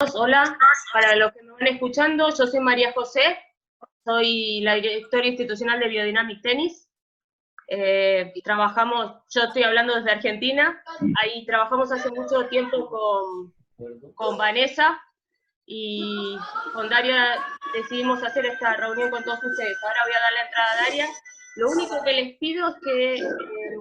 todos, hola. Para los que me van escuchando, yo soy María José, soy la directora institucional de Biodynamic Tennis. Yo estoy hablando desde Argentina, ahí trabajamos hace mucho tiempo con Vanessa y con Daria decidimos hacer esta reunión con todos ustedes. Ahora voy a dar la entrada a Daria. Lo único que les pido es que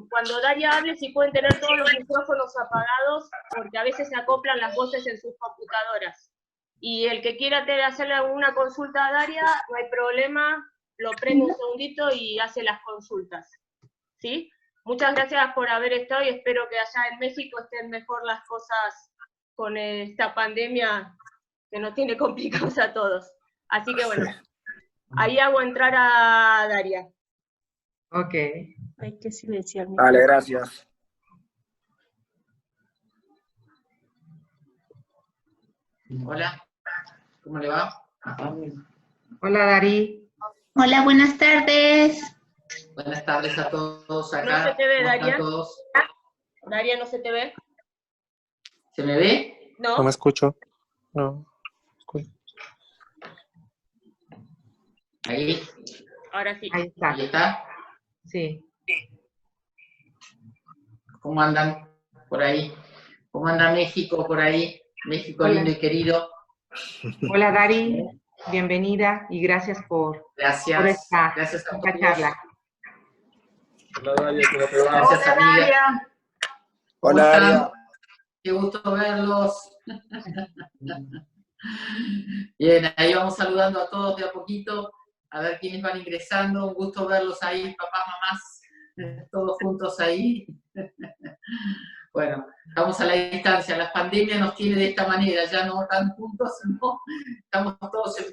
cuando Daria hable, si pueden tener todos los micrófonos apagados, porque a veces se acoplan las voces en sus computadoras. Y el que quiera hacerle una consulta a Daria, no hay problema, lo prende un segundito y hace las consultas. ¿Sí? Muchas gracias por haber estado y espero que allá en México estén mejor las cosas con esta pandemia que nos tiene complicados a todos. Así que bueno, ahí hago entrar a Daria. Ok. Hay que silenciar. Vale, gracias. Hola, ¿cómo le va? Hola, Dari. Hola, buenas tardes. Buenas tardes a todos acá. ¿No se te ve, ¿Cómo están Daria? todos? Daria, ¿no se te ve? ¿Se me ve? No. No me escucho. No. Ahí, Ahora sí. Ahí está. ahí está. Sí. ¿Cómo andan por ahí? ¿Cómo anda México por ahí? México Hola. lindo y querido. Hola, Dari. Bienvenida y gracias por Gracias. esta Gracias a esta todos. charla. Hola, Daria, ¿cómo te va? Gracias, amiga. ¿Cómo Hola, están? Daria. Qué gusto verlos. Bien, ahí vamos saludando a todos de a poquito, a ver quiénes van ingresando. Un gusto verlos ahí, papás, mamás, todos juntos ahí. Bueno, estamos a la distancia. La pandemia nos tiene de esta manera, ya no tan juntos, no. Estamos todos en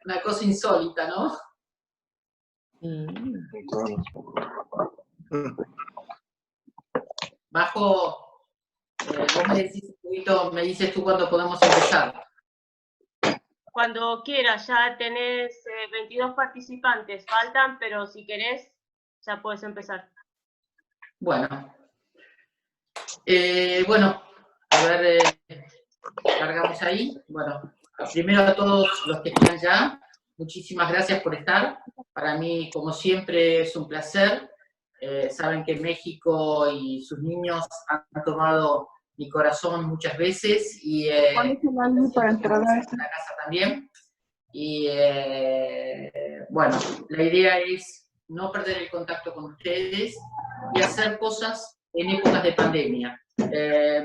una cosa insólita, ¿no? Bajo, vos me decís un poquito, me dices tú cuándo podemos empezar. Cuando quieras, ya tenés 22 participantes, faltan, pero si querés, ya puedes empezar. Bueno. Bueno, a ver, cargamos ahí. Bueno, primero a todos los que están ya, muchísimas gracias por estar. Para mí, como siempre, es un placer. Saben que México y sus niños han tomado mi corazón muchas veces y para entrar a en la casa también. Y bueno, la idea es no perder el contacto con ustedes y hacer cosas en épocas de pandemia.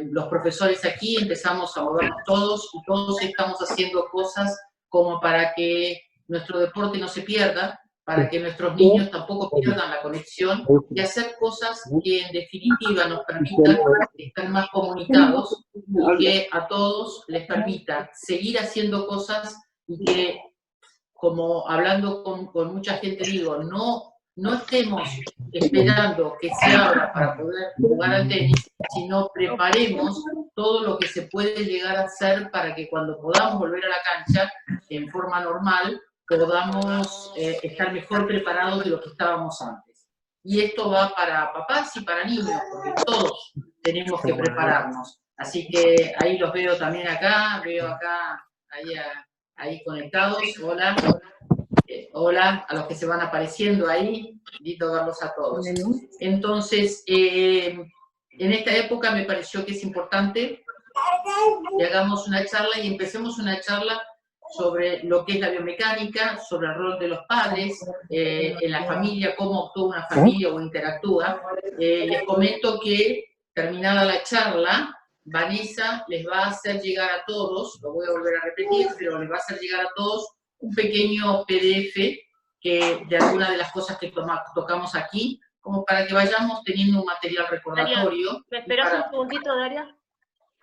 Los profesores aquí empezamos a movernos todos y todos estamos haciendo cosas como para que nuestro deporte no se pierda, para que nuestros niños tampoco pierdan la conexión y hacer cosas que en definitiva nos permitan estar más comunicados y que a todos les permita seguir haciendo cosas y que, como hablando con mucha gente digo, no estemos esperando que se abra para poder jugar al tenis, sino preparemos todo lo que se puede llegar a hacer para que cuando podamos volver a la cancha en forma normal, podamos estar mejor preparados de lo que estábamos antes. Y esto va para papás y para niños, porque todos tenemos que prepararnos. Así que ahí los veo también acá, veo acá, ahí conectados. Hola. Hola a los que se van apareciendo ahí, lindo verlos a todos. Entonces, en esta época me pareció que es importante que hagamos una charla y empecemos una charla sobre lo que es la biomecánica, sobre el rol de los padres en la familia, cómo actúa una familia o interactúa. Les comento que, terminada la charla, Vanessa les va a hacer llegar a todos, lo voy a volver a repetir, pero les va a hacer llegar a todos un pequeño PDF de algunas de las cosas que tocamos aquí, como para que vayamos teniendo un material recordatorio. Daria, ¿me esperás un segundito, Daria?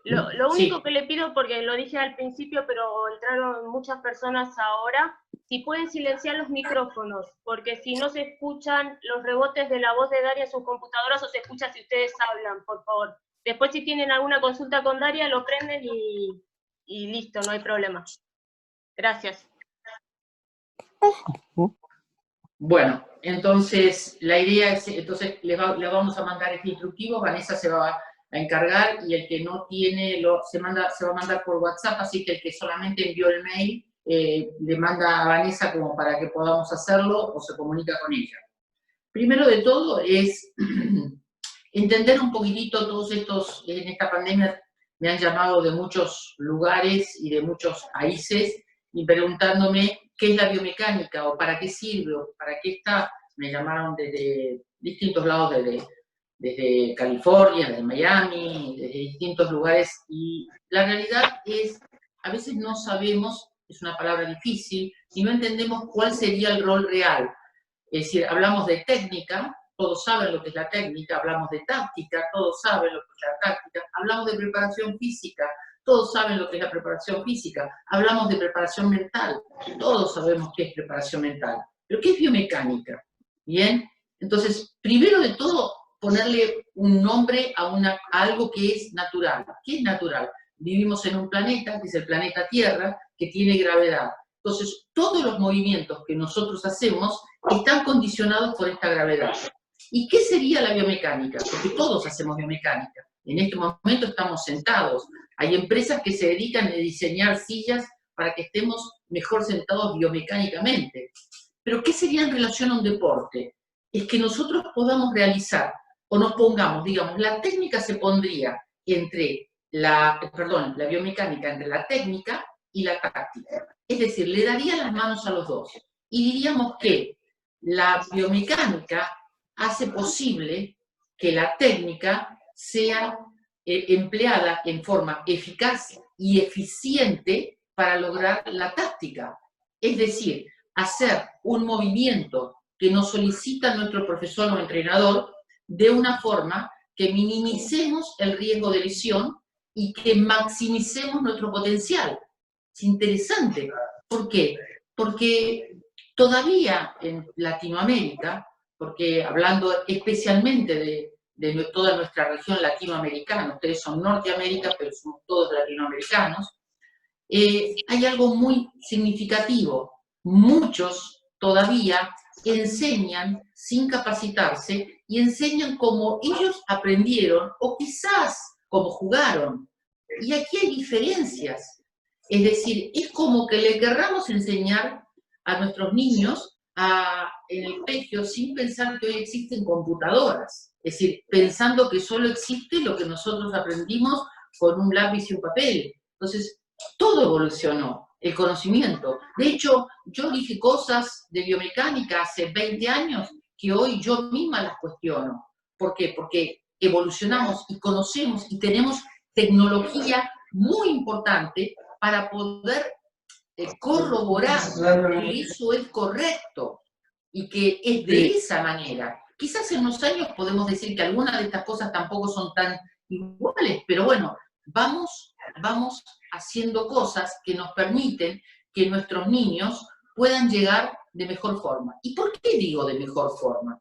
Lo único que le pido, porque lo dije al principio, pero entraron muchas personas ahora, si pueden silenciar los micrófonos, porque si no se escuchan los rebotes de la voz de Daria en sus computadoras o se escucha si ustedes hablan, por favor. Después si tienen alguna consulta con Daria, lo prenden y listo, no hay problema. Gracias. Bueno, entonces la idea es, entonces le vamos a mandar este instructivo, Vanessa se va a encargar, y el que no tiene se va a mandar por WhatsApp, así que el que solamente envió el mail le manda a Vanessa como para que podamos hacerlo o se comunica con ella. Primero de todo es entender un poquitito todos estos, en esta pandemia me han llamado de muchos lugares y de muchos países y preguntándome qué es la biomecánica o para qué sirve o para qué está. Me llamaron desde distintos lados, desde California, desde Miami, desde distintos lugares, y la realidad es, a veces no sabemos, es una palabra difícil, y no entendemos cuál sería el rol real. Es decir, hablamos de técnica, todos saben lo que es la técnica, hablamos de táctica, todos saben lo que es la táctica, hablamos de preparación física, todos saben lo que es la preparación física, hablamos de preparación mental, todos sabemos qué es preparación mental, pero ¿qué es biomecánica? Bien, entonces, primero de todo, ponerle un nombre a algo que es natural. ¿Qué es natural? Vivimos en un planeta, que es el planeta Tierra, que tiene gravedad. Entonces, todos los movimientos que nosotros hacemos están condicionados por esta gravedad. ¿Y qué sería la biomecánica? Porque todos hacemos biomecánica. En este momento estamos sentados. Hay empresas que se dedican a diseñar sillas para que estemos mejor sentados biomecánicamente. Pero ¿qué sería en relación a un deporte? Es que nosotros podamos realizar, o nos pongamos, digamos, la técnica se pondría entre la biomecánica entre la técnica y la táctica. Es decir, le daría las manos a los dos. Y diríamos que la biomecánica hace posible que la técnica sea empleada en forma eficaz y eficiente para lograr la táctica. Es decir, hacer un movimiento que nos solicita nuestro profesor o entrenador de una forma que minimicemos el riesgo de lesión y que maximicemos nuestro potencial. Es interesante. ¿Por qué? Porque todavía en Latinoamérica, porque hablando especialmente de toda nuestra región latinoamericana, ustedes son Norteamérica, pero somos todos latinoamericanos, hay algo muy significativo. Muchos todavía enseñan sin capacitarse y enseñan como ellos aprendieron o quizás como jugaron. Y aquí hay diferencias. Es decir, es como que le querramos enseñar a nuestros niños en el colegio sin pensar que hoy existen computadoras. Es decir, pensando que solo existe lo que nosotros aprendimos con un lápiz y un papel. Entonces, todo evolucionó, el conocimiento. De hecho, yo dije cosas de biomecánica hace 20 años que hoy yo misma las cuestiono. ¿Por qué? Porque evolucionamos y conocemos y tenemos tecnología muy importante para poder corroborar que eso es correcto y que es de esa manera. Quizás en unos años podemos decir que algunas de estas cosas tampoco son tan iguales, pero bueno, vamos haciendo cosas que nos permiten que nuestros niños puedan llegar de mejor forma. ¿Y por qué digo de mejor forma?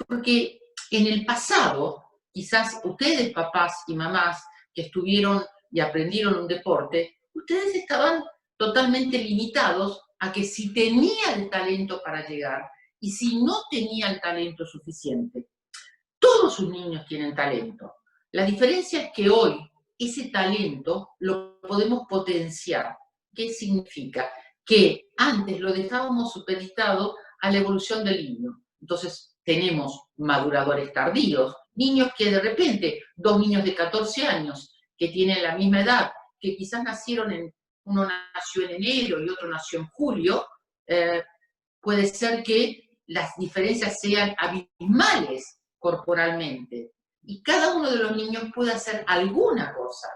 Porque en el pasado, quizás ustedes, papás y mamás, que estuvieron y aprendieron un deporte, ustedes estaban totalmente limitados a que si tenía el talento para llegar y si no tenía el talento suficiente. Todos sus niños tienen talento. La diferencia es que hoy ese talento lo podemos potenciar. ¿Qué significa? Que antes lo dejábamos supeditado a la evolución del niño. Entonces tenemos maduradores tardíos, niños que de repente, 2 niños de 14 años que tienen la misma edad, que quizás uno nació en enero y otro nació en julio, puede ser que las diferencias sean abismales corporalmente. Y cada uno de los niños puede hacer alguna cosa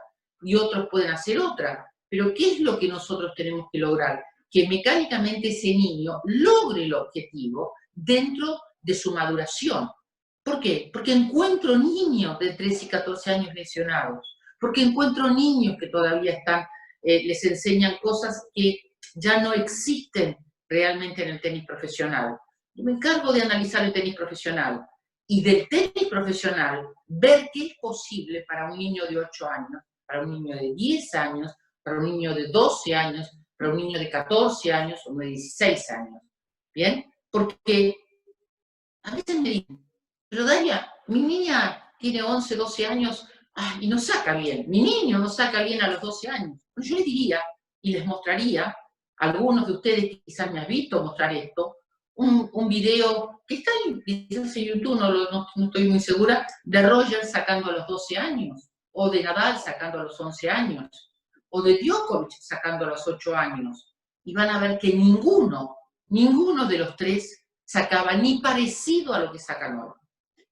y otros pueden hacer otra. Pero ¿qué es lo que nosotros tenemos que lograr? Que mecánicamente ese niño logre el objetivo dentro de su maduración. ¿Por qué? Porque encuentro niños de 13 y 14 años lesionados. Porque encuentro niños que todavía les enseñan cosas que ya no existen realmente en el tenis profesional. Yo me encargo de analizar el tenis profesional y del tenis profesional ver qué es posible para un niño de 8 años, para un niño de 10 años, para un niño de 12 años, para un niño de 14 años o de 16 años. ¿Bien? Porque a veces me dicen, pero Daria, mi niña tiene 11, 12 años, y no saca bien, mi niño no saca bien a los 12 años. Yo les diría y les mostraría, algunos de ustedes quizás me han visto mostrar esto, un video que está quizás en YouTube, no estoy muy segura, de Roger sacando a los 12 años, o de Nadal sacando a los 11 años, o de Djokovic sacando a los 8 años. Y van a ver que ninguno de los tres sacaba ni parecido a lo que sacan hoy.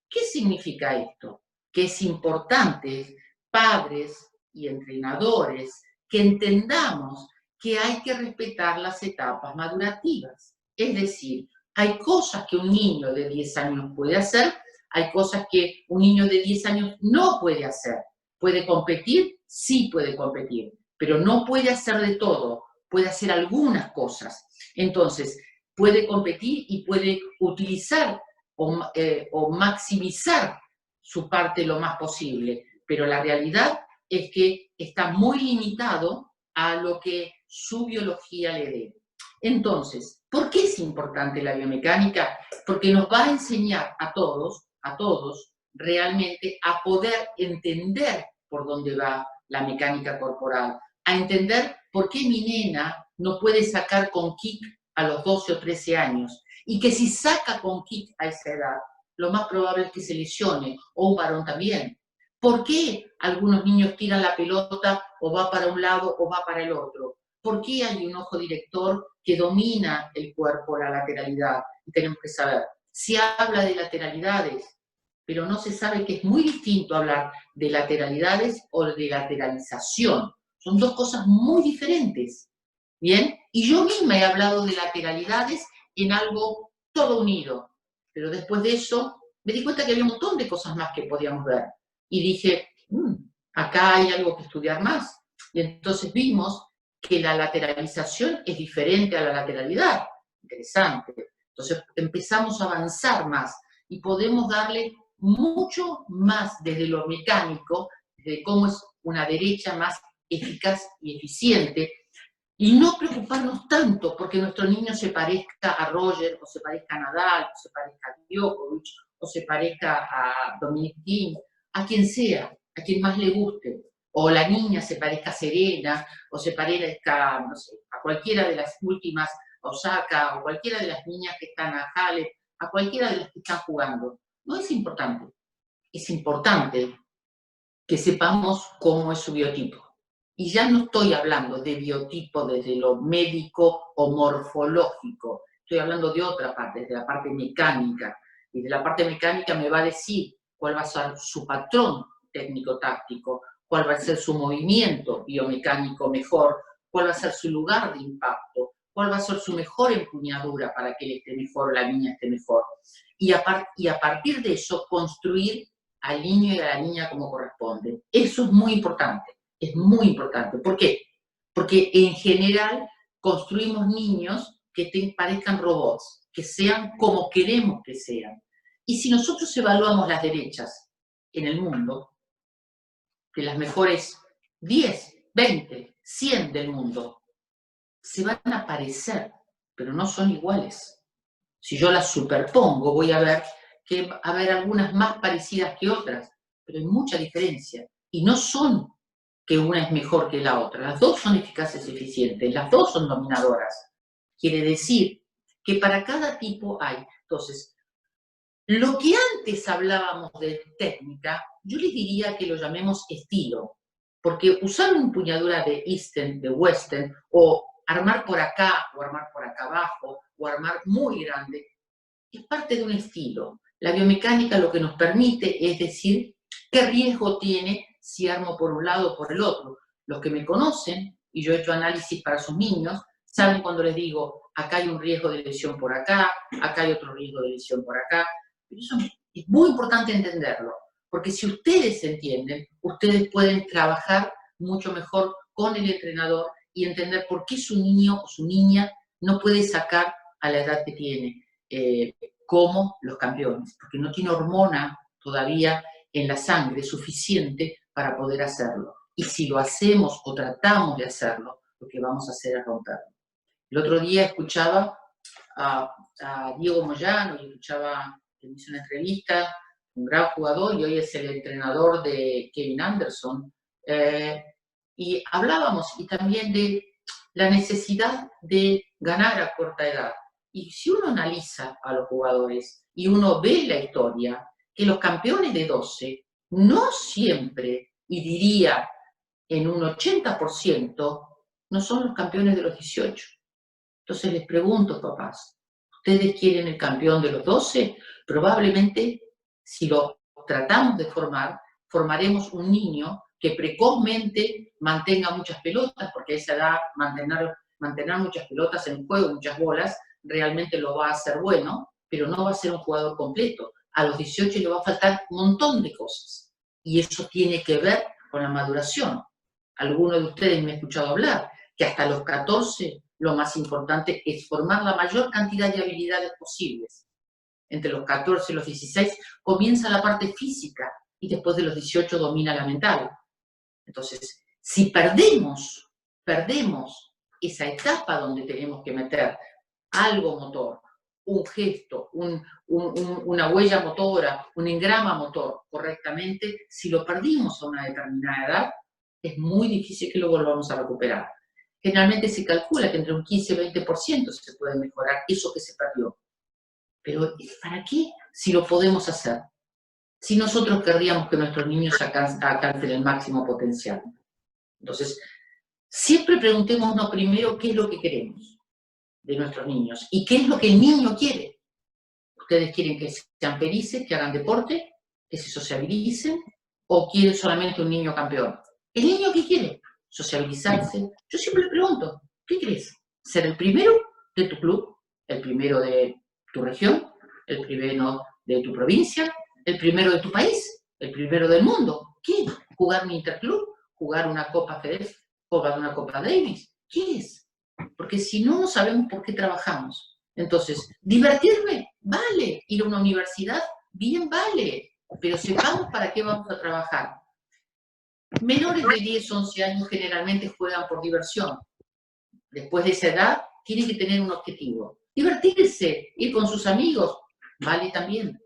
¿Qué significa esto? Que es importante, padres y entrenadores, que entendamos que hay que respetar las etapas madurativas. Es decir, hay cosas que un niño de 10 años puede hacer, hay cosas que un niño de 10 años no puede hacer. ¿Puede competir? Sí puede competir, pero no puede hacer de todo, puede hacer algunas cosas. Entonces, puede competir y puede utilizar o maximizar su parte lo más posible, pero la realidad es que está muy limitado a lo que su biología le dé. Entonces, ¿por qué es importante la biomecánica? Porque nos va a enseñar a todos, realmente a poder entender por dónde va la mecánica corporal, a entender por qué mi nena no puede sacar con kick a los 12 o 13 años, y que si saca con kick a esa edad, lo más probable es que se lesione, o un varón también. ¿Por qué algunos niños tiran la pelota o va para un lado o va para el otro? ¿Por qué hay un ojo director que domina el cuerpo, la lateralidad? Y tenemos que saber, se habla de lateralidades, pero no se sabe que es muy distinto hablar de lateralidades o de lateralización. Son dos cosas muy diferentes. ¿Bien? Y yo misma he hablado de lateralidades en algo todo unido. Pero después de eso me di cuenta que había un montón de cosas más que podíamos ver. Y dije, acá hay algo que estudiar más. Y entonces vimos que la lateralización es diferente a la lateralidad. Interesante. Entonces empezamos a avanzar más y podemos darle mucho más desde lo mecánico, de cómo es una derecha más eficaz y eficiente, y no preocuparnos tanto porque nuestro niño se parezca a Roger, o se parezca a Nadal, o se parezca a Djokovic, o se parezca a Dominic Thiem, a quien sea, a quien más le guste. O la niña se parezca a Serena, o se parezca, no sé, a cualquiera de las últimas, a Osaka, o cualquiera de las niñas que están a Halep, a cualquiera de las que están jugando. No es importante. Es importante que sepamos cómo es su biotipo. Y ya no estoy hablando de biotipo desde lo médico o morfológico, estoy hablando de otra parte, de la parte mecánica. Y de la parte mecánica me va a decir cuál va a ser su patrón técnico-táctico, cuál va a ser su movimiento biomecánico mejor, cuál va a ser su lugar de impacto, cuál va a ser su mejor empuñadura para que él esté mejor o la niña esté mejor. Y a partir de eso, construir al niño y a la niña como corresponde. Eso es muy importante. Es muy importante. ¿Por qué? Porque en general construimos niños que parezcan robots, que sean como queremos que sean. Y si nosotros evaluamos las derechas en el mundo, de las mejores 10, 20, 100 del mundo, se van a parecer, pero no son iguales. Si yo las superpongo, voy a ver que va a haber algunas más parecidas que otras, pero hay mucha diferencia. Y no son que una es mejor que la otra. Las dos son eficaces y eficientes, las dos son dominadoras. Quiere decir que para cada tipo hay. Entonces, lo que antes hablábamos de técnica, yo les diría que lo llamemos estilo, porque usar una empuñadura de Eastern, de Western, o armar por acá, o armar por acá abajo, o armar muy grande, es parte de un estilo. La biomecánica lo que nos permite es decir qué riesgo tiene si armo por un lado o por el otro. Los que me conocen, y yo he hecho análisis para sus niños, saben cuando les digo, acá hay un riesgo de lesión por acá hay otro riesgo de lesión por acá. Pero eso es muy importante entenderlo, porque si ustedes entienden, ustedes pueden trabajar mucho mejor con el entrenador y entender por qué su niño o su niña no puede sacar a la edad que tiene, como los campeones, porque no tiene hormona todavía en la sangre suficiente para poder hacerlo. Y si lo hacemos o tratamos de hacerlo, lo que vamos a hacer es romperlo. El otro día escuchaba a Diego Moyano y escuchaba que me hizo una entrevista un gran jugador y hoy es el entrenador de Kevin Anderson. Y hablábamos y también de la necesidad de ganar a corta edad. Y si uno analiza a los jugadores y uno ve la historia, que los campeones de 12 no siempre, y diría en un 80%, no son los campeones de los 18. Entonces les pregunto, papás, ¿ustedes quieren el campeón de los 12? Probablemente, si lo tratamos de formar, formaremos un niño que precozmente mantenga muchas pelotas, porque a esa edad mantener muchas pelotas en juego, muchas bolas, realmente lo va a hacer bueno, pero no va a ser un jugador completo. A los 18 le va a faltar un montón de cosas. Y eso tiene que ver con la maduración. Algunos de ustedes me han escuchado hablar que hasta los 14 lo más importante es formar la mayor cantidad de habilidades posibles. Entre los 14 y los 16 comienza la parte física y después de los 18 domina la mental. Entonces, si perdemos esa etapa donde tenemos que meter algo motor, un gesto, una huella motora, un engrama motor correctamente, si lo perdimos a una determinada edad, es muy difícil que lo volvamos a recuperar. Generalmente se calcula que entre un 15 y 20% se puede mejorar eso que se perdió. Pero ¿para qué si lo podemos hacer? Si nosotros querríamos que nuestros niños alcancen el máximo potencial. Entonces, siempre preguntémonos primero qué es lo que queremos de nuestros niños y qué es lo que el niño quiere. ¿Ustedes quieren que sean felices, que hagan deporte, que se sociabilicen, o quieren solamente un niño campeón? ¿El niño qué quiere? Sociabilizarse. Yo siempre le pregunto, ¿qué querés? ¿Ser el primero de tu club? ¿El primero de tu región? ¿El primero de tu provincia? ¿El primero de tu país? ¿El primero del mundo? ¿Qué? ¿Jugar un interclub? ¿Jugar una Copa FedEx? ¿Jugar una Copa Davis? ¿Qué es? Porque si no, no sabemos por qué trabajamos. Entonces, ¿divertirme? Vale. ¿Ir a una universidad? Bien, vale. Pero sepamos para qué vamos a trabajar. Menores de 10, 11 años generalmente juegan por diversión. Después de esa edad, tienen que tener un objetivo. Divertirse, ir con sus amigos, vale también.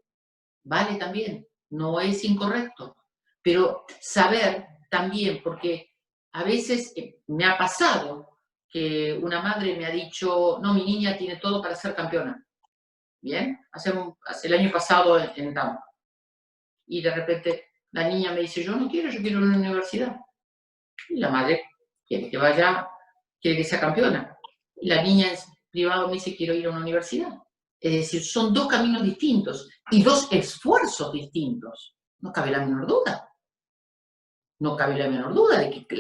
Vale también, no es incorrecto. Pero saber también, porque a veces me ha pasado que una madre me ha dicho, no, mi niña tiene todo para ser campeona. ¿Bien? Hace el año pasado en Tampa. Y de repente la niña me dice, yo quiero ir a una universidad. Y la madre quiere que vaya, quiere que sea campeona. Y la niña en privado me dice, quiero ir a una universidad. Es decir, son dos caminos distintos y dos esfuerzos distintos. No cabe la menor duda. No cabe la menor duda de que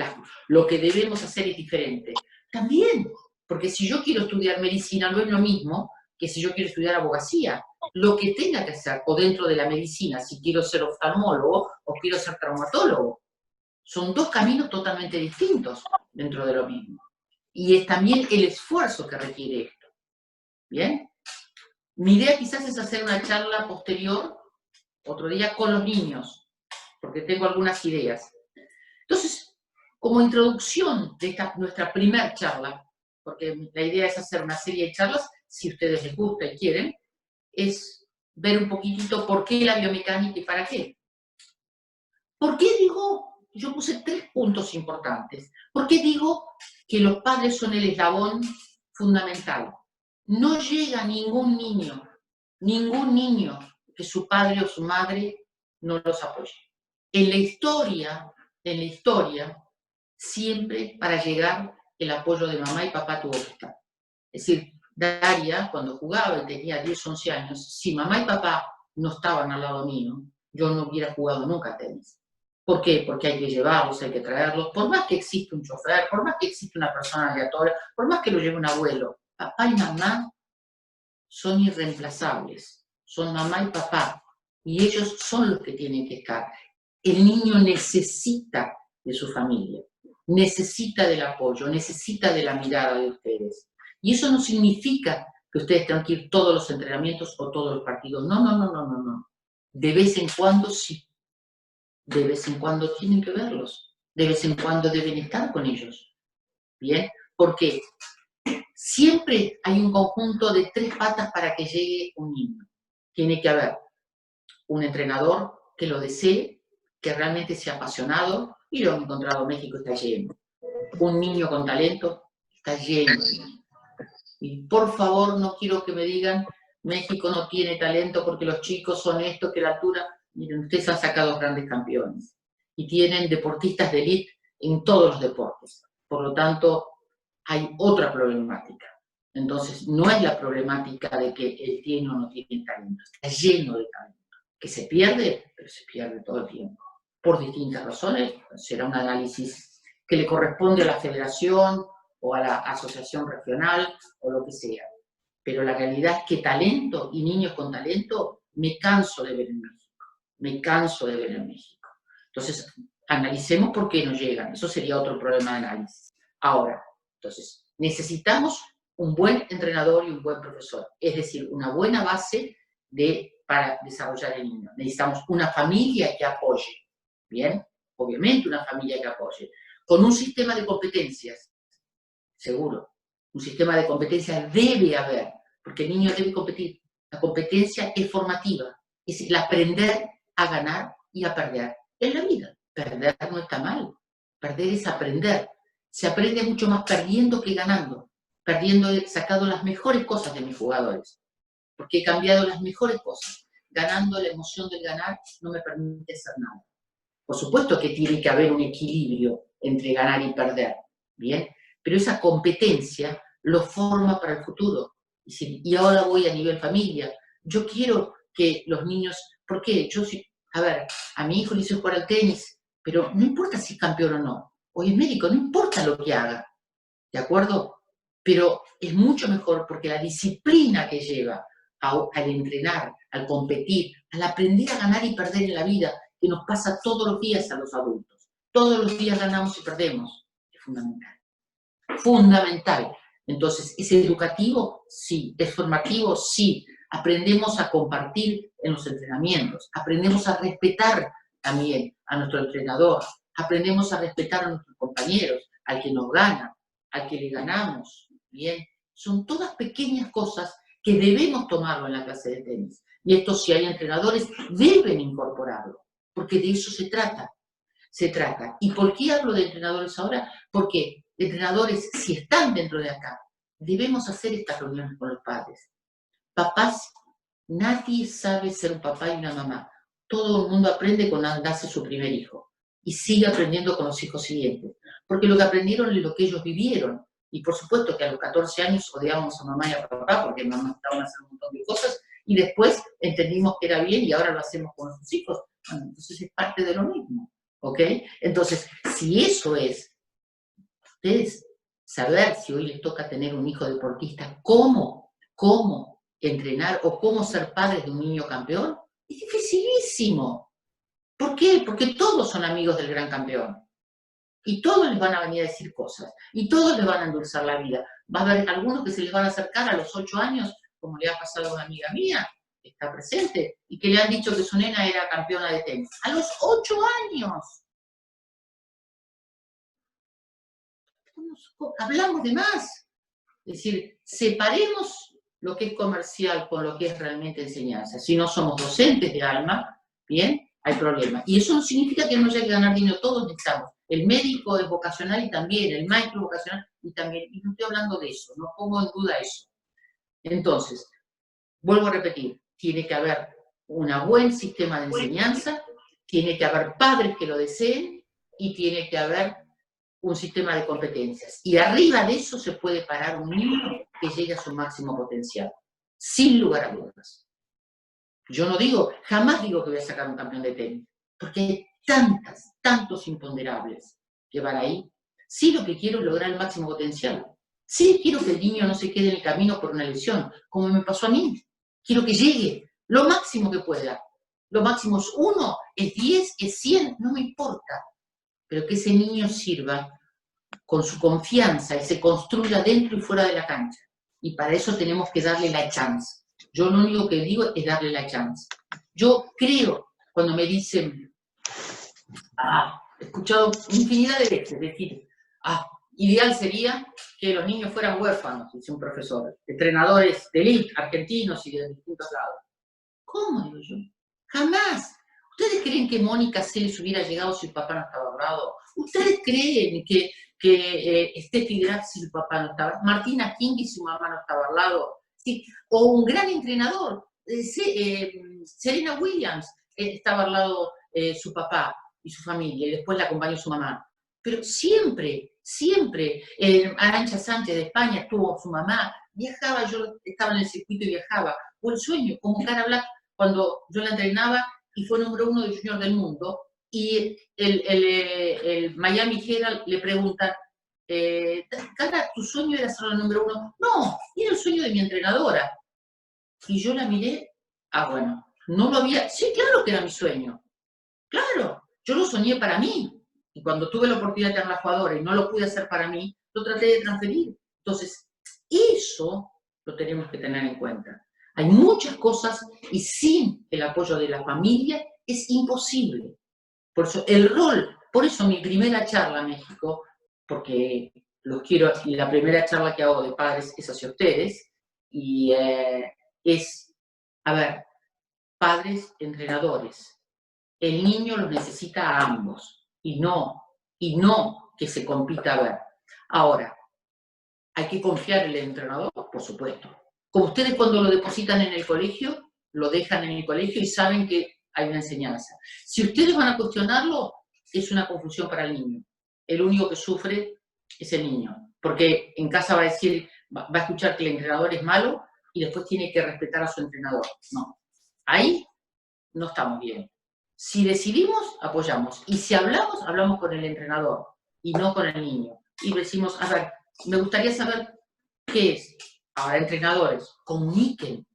lo que debemos hacer es diferente. También, porque si yo quiero estudiar medicina no es lo mismo que si yo quiero estudiar abogacía. Lo que tenga que hacer, o dentro de la medicina, si quiero ser oftalmólogo o quiero ser traumatólogo, son dos caminos totalmente distintos dentro de lo mismo. Y es también el esfuerzo que requiere esto. ¿Bien? Mi idea quizás es hacer una charla posterior, otro día, con los niños, porque tengo algunas ideas. Entonces, como introducción de nuestra primera charla, porque la idea es hacer una serie de charlas, si a ustedes les gusta y quieren, es ver un poquitito por qué la biomecánica y para qué. ¿Por qué digo? Yo puse 3 puntos importantes. ¿Por qué digo que los padres son el eslabón fundamental? No llega ningún niño que su padre o su madre no los apoye. En la historia, siempre para llegar el apoyo de mamá y papá tuvo que estar. Es decir, Daria, cuando jugaba y tenía 10, 11 años, si mamá y papá no estaban al lado mío, yo no hubiera jugado nunca tenis. ¿Por qué? Porque hay que llevarlos, hay que traerlos, por más que exista un chofer, por más que exista una persona aleatoria, por más que lo lleve un abuelo, papá y mamá son irreemplazables, son mamá y papá, y ellos son los que tienen que estar. El niño necesita de su familia, necesita del apoyo, necesita de la mirada de ustedes. Y eso no significa que ustedes tengan que ir todos los entrenamientos o todos los partidos. No. De vez en cuando sí. De vez en cuando tienen que verlos. De vez en cuando deben estar con ellos. ¿Bien? Porque siempre hay un conjunto de 3 patas para que llegue un niño. Tiene que haber un entrenador que lo desee, que realmente sea apasionado, y lo he encontrado, México está lleno. Un niño con talento está lleno. Y por favor, no quiero que me digan, México no tiene talento porque los chicos son esto, que la altura. Miren, ustedes han sacado grandes campeones. Y tienen deportistas de élite en todos los deportes. Por lo tanto, hay otra problemática. Entonces, no es la problemática de que él tiene o no tiene talento. Está lleno de talento. Que se pierde, pero se pierde todo el tiempo. Por distintas razones. Será un análisis que le corresponde a la federación o a la asociación regional o lo que sea. Pero la realidad es que talento y niños con talento me canso de ver en México. Me canso de ver en México. Entonces, analicemos por qué no llegan. Eso sería otro problema de análisis. Ahora, entonces, necesitamos un buen entrenador y un buen profesor. Es decir, una buena base para desarrollar el niño. Necesitamos una familia que apoye. ¿Bien? Obviamente una familia que apoye. Con un sistema de competencias. Seguro. Un sistema de competencias debe haber. Porque el niño debe competir. La competencia es formativa. Es el aprender a ganar y a perder. En la vida. Perder no está mal. Perder es aprender. Se aprende mucho más perdiendo que ganando. Perdiendo he sacado las mejores cosas de mis jugadores. Porque he cambiado las mejores cosas. Ganando, la emoción del ganar no me permite hacer nada. Por supuesto que tiene que haber un equilibrio entre ganar y perder. ¿Bien? Pero esa competencia lo forma para el futuro. Y ahora voy a nivel familia. Yo quiero que los niños... ¿Por qué? A ver, a mi hijo le hice jugar al tenis, pero no importa si es campeón o no. Hoy es médico, no importa lo que haga. ¿De acuerdo? Pero es mucho mejor porque la disciplina que lleva al entrenar, al competir, al aprender a ganar y perder en la vida, que nos pasa todos los días a los adultos. Todos los días ganamos y perdemos. Es fundamental. Fundamental. Entonces, ¿es educativo? Sí. ¿Es formativo? Sí. Aprendemos a compartir en los entrenamientos. Aprendemos a respetar también a nuestro entrenador. Aprendemos a respetar a nuestros compañeros, al que nos gana, al que le ganamos. Bien. Son todas pequeñas cosas que debemos tomarlo en la clase de tenis. Y esto, si hay entrenadores, deben incorporarlo. Porque de eso se trata. Se trata. ¿Y por qué hablo de entrenadores ahora? Porque entrenadores, si están dentro de acá, debemos hacer estas reuniones con los padres. Papás, nadie sabe ser un papá y una mamá. Todo el mundo aprende cuando nace su primer hijo. Y sigue aprendiendo con los hijos siguientes. Porque lo que aprendieron es lo que ellos vivieron. Y por supuesto que a los 14 años odiábamos a mamá y a papá porque nos estaban haciendo un montón de cosas. Y después entendimos que era bien y ahora lo hacemos con nuestros hijos. Bueno, entonces es parte de lo mismo. ¿Ok? Entonces, si eso es, ustedes saber si hoy les toca tener un hijo deportista, cómo entrenar o cómo ser padres de un niño campeón, es dificilísimo. ¿Por qué? Porque todos son amigos del gran campeón. Y todos les van a venir a decir cosas. Y todos les van a endulzar la vida. Va a haber algunos que se les van a acercar a los 8 años, como le ha pasado a una amiga mía, que está presente, y que le han dicho que su nena era campeona de tenis. ¡A los 8 años! Hablamos de más. Es decir, separemos lo que es comercial con lo que es realmente enseñanza. Si no somos docentes de alma, bien, hay problema. Y eso no significa que no haya que ganar dinero, todos necesitamos. El médico es vocacional y también, el maestro vocacional y también. Y no estoy hablando de eso, no pongo en duda eso. Entonces, vuelvo a repetir, tiene que haber un buen sistema de enseñanza, tiene que haber padres que lo deseen y tiene que haber un sistema de competencias. Y arriba de eso se puede parar un niño que llegue a su máximo potencial, sin lugar a dudas. Yo no digo, jamás digo que voy a sacar un campeón de tenis, porque hay tantos imponderables que van ahí. Sí, lo que quiero es lograr el máximo potencial. Sí, quiero que el niño no se quede en el camino por una lesión, como me pasó a mí. Quiero que llegue lo máximo que pueda. Lo máximo es 1, es 10, es 100, no me importa. Pero que ese niño sirva con su confianza y se construya dentro y fuera de la cancha. Y para eso tenemos que darle la chance. Yo lo único que digo es darle la chance. Yo creo, cuando me dicen, he escuchado infinidad de veces decir, ideal sería que los niños fueran huérfanos, dice un profesor, entrenadores de élite, argentinos y de distintos lados. ¿Cómo, digo yo? Jamás. ¿Ustedes creen que Mónica Seles hubiera llegado si el papá no estaba al lado? ¿Ustedes creen que Steffi Graf si su papá no estaba? Martina King y su mamá no estaba al lado. ¿Sí? O un gran entrenador, Serena Williams, estaba al lado su papá y su familia, y después la acompañó su mamá. Pero siempre, siempre, Arantxa Sánchez de España tuvo su mamá, viajaba, yo estaba en el circuito y viajaba. O el sueño, como Cara Black, cuando yo la entrenaba y fue número 1 de junior del mundo, y el Miami Herald le pregunta, Cara, ¿tu sueño era ser la número 1? No, era el sueño de mi entrenadora. Y yo la miré, bueno, no lo había, sí, claro que era mi sueño, claro, yo lo soñé para mí, y cuando tuve la oportunidad de tener la jugadora y no lo pude hacer para mí, lo traté de transferir. Entonces, eso lo tenemos que tener en cuenta. Hay muchas cosas y sin el apoyo de la familia es imposible. Por eso el rol, por eso mi primera charla a México, porque los quiero, y la primera charla que hago de padres es hacia ustedes, y es, a ver, padres, entrenadores, el niño los necesita a ambos, y no que se compita a ver. Ahora, ¿hay que confiar en el entrenador? Por supuesto. Como ustedes cuando lo depositan en el colegio, lo dejan en el colegio y saben que hay una enseñanza. Si ustedes van a cuestionarlo, es una confusión para el niño. El único que sufre es el niño, porque en casa va a decir, va a escuchar que el entrenador es malo y después tiene que respetar a su entrenador. No, ahí no estamos bien. Si decidimos, apoyamos. Y si hablamos, hablamos con el entrenador y no con el niño. Y decimos, a ver, me gustaría saber qué es. Ahora, entrenadores, comuniquen.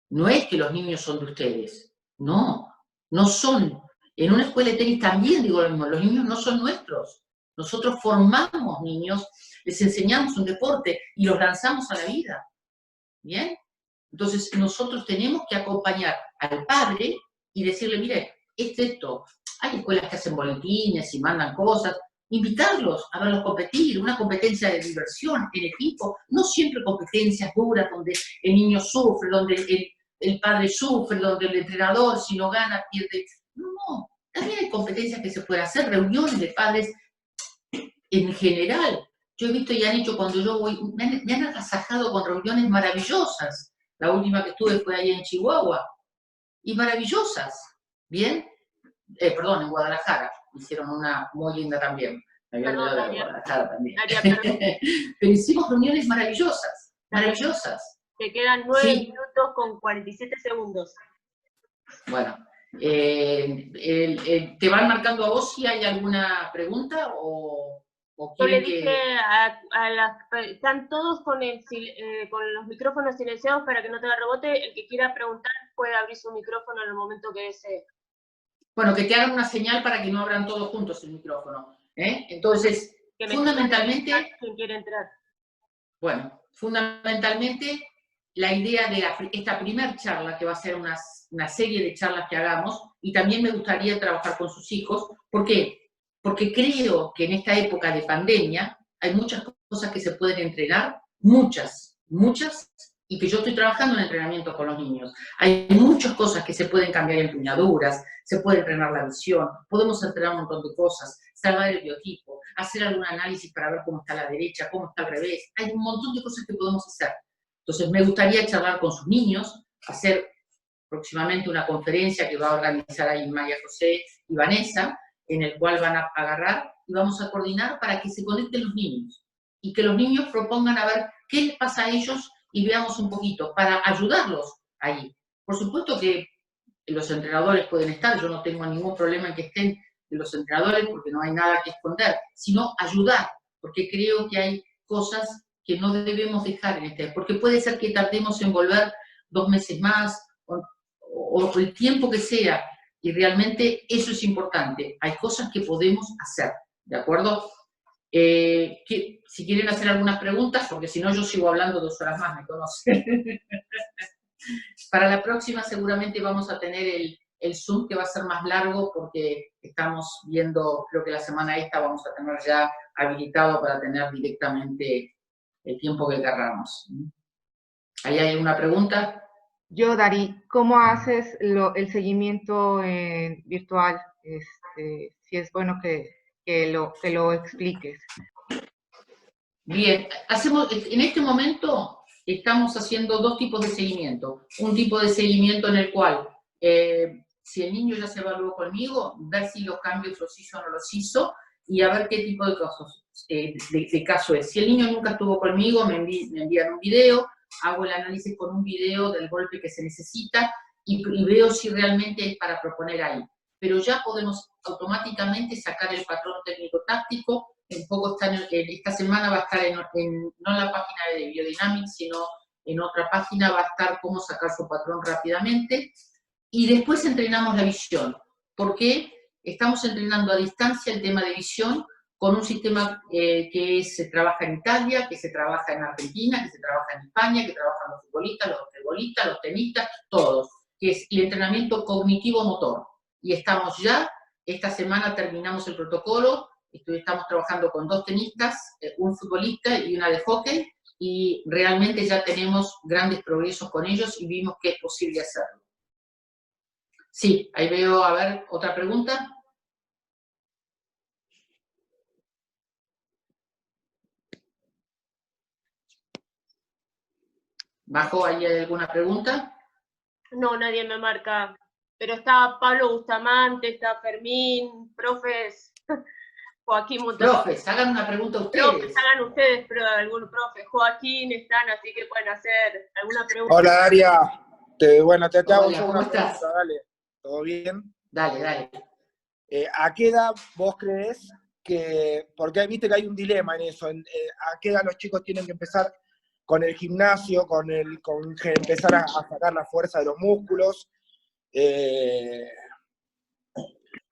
No es que los niños son de ustedes. No, no son. En una escuela de tenis también digo lo mismo. Los niños no son nuestros. Nosotros formamos niños, les enseñamos un deporte y los lanzamos a la vida. ¿Bien? Entonces, nosotros tenemos que acompañar al padre y decirle, mire, esto. Hay escuelas que hacen boletines y mandan cosas. Invitarlos a verlos competir, una competencia de diversión en equipo, no siempre competencias duras donde el niño sufre, donde el padre sufre, donde el entrenador si no gana pierde. No, también hay competencias que se pueden hacer, reuniones de padres en general. Yo he visto y han hecho cuando yo voy, me han agasajado con reuniones maravillosas. La última que estuve fue ahí en Chihuahua. Y maravillosas, ¿bien? Perdón, en Guadalajara. Hicieron una muy linda también. Me había olvidado de Guadalajara también. Pero hicimos reuniones maravillosas, maravillosas. Te quedan 9 minutos con 47 segundos. Bueno, ¿te van marcando a vos si hay alguna pregunta o yo le dije están todos con los micrófonos silenciados para que no tenga rebote. El que quiera preguntar puede abrir su micrófono en el momento que desee. Bueno, que te hagan una señal para que no abran todos juntos el micrófono. Entonces, fundamentalmente... ¿Quién quiere entrar? Bueno, fundamentalmente la idea de esta primera charla, que va a ser una serie de charlas que hagamos, y también me gustaría trabajar con sus hijos. ¿Por qué? Porque creo que en esta época de pandemia hay muchas cosas que se pueden entrenar, muchas, y que yo estoy trabajando en entrenamiento con los niños. Hay muchas cosas que se pueden cambiar en empuñaduras, se puede entrenar la visión, podemos entrenar un montón de cosas, salvar el biotipo, hacer algún análisis para ver cómo está la derecha, cómo está al revés. Hay un montón de cosas que podemos hacer. Entonces me gustaría charlar con sus niños, hacer próximamente una conferencia que va a organizar ahí María José y Vanessa, en el cual van a agarrar y vamos a coordinar para que se conecten los niños y que los niños propongan a ver qué les pasa a ellos y veamos un poquito para ayudarlos ahí. Por supuesto que los entrenadores pueden estar, yo no tengo ningún problema en que estén los entrenadores porque no hay nada que esconder, sino ayudar, porque creo que hay cosas que no debemos dejar en este, porque puede ser que tardemos en volver 2 meses más o el tiempo que sea, y realmente eso es importante. Hay cosas que podemos hacer, ¿de acuerdo? Si quieren hacer algunas preguntas, porque si no yo sigo hablando 2 horas más, me conocen. Para la próxima seguramente vamos a tener el Zoom, que va a ser más largo porque estamos viendo, creo que la semana esta vamos a tener ya habilitado para tener directamente el tiempo que querramos. ¿Ahí hay una pregunta? Yo, Dari, ¿cómo haces el seguimiento virtual? Si es bueno que lo expliques. Bien, en este momento estamos haciendo dos tipos de seguimiento. Un tipo de seguimiento en el cual, si el niño ya se evaluó conmigo, ver si los cambios los hizo o no los hizo, y a ver qué tipo de caso es. Si el niño nunca estuvo conmigo, me envían un video, hago el análisis con un video del golpe que se necesita, y veo si realmente es para proponer ahí. Pero ya podemos automáticamente sacar el patrón técnico-táctico. Un poco esta semana va a estar no en la página de Biodynamics, sino en otra página va a estar cómo sacar su patrón rápidamente. Y después entrenamos la visión. ¿Por qué? Estamos entrenando a distancia el tema de visión con un sistema que se trabaja en Italia, que se trabaja en Argentina, que se trabaja en España, que trabajan los futbolistas, los basquetbolistas, los tenistas, todos, que es el entrenamiento cognitivo-motor. Y estamos ya, esta semana terminamos el protocolo, estamos trabajando con 2 tenistas, un futbolista y una de hockey, y realmente ya tenemos grandes progresos con ellos y vimos que es posible hacerlo. Sí, ahí veo, a ver, otra pregunta. ¿Bajo ahí hay alguna pregunta? No, nadie me marca. Pero está Pablo Bustamante, está Fermín, profes, Joaquín Montaño. Profes, hagan una pregunta ustedes. Profes, hagan ustedes, pero algún profe. Joaquín están, así que pueden hacer alguna pregunta. Hola, Daria. Bueno, te hago Hola, yo ¿cómo una estás? pregunta, dale. ¿Todo bien? Dale, dale. ¿A qué edad vos crees que, porque viste que hay un dilema en eso, a qué edad los chicos tienen que empezar con el gimnasio, con empezar a sacar la fuerza de los músculos?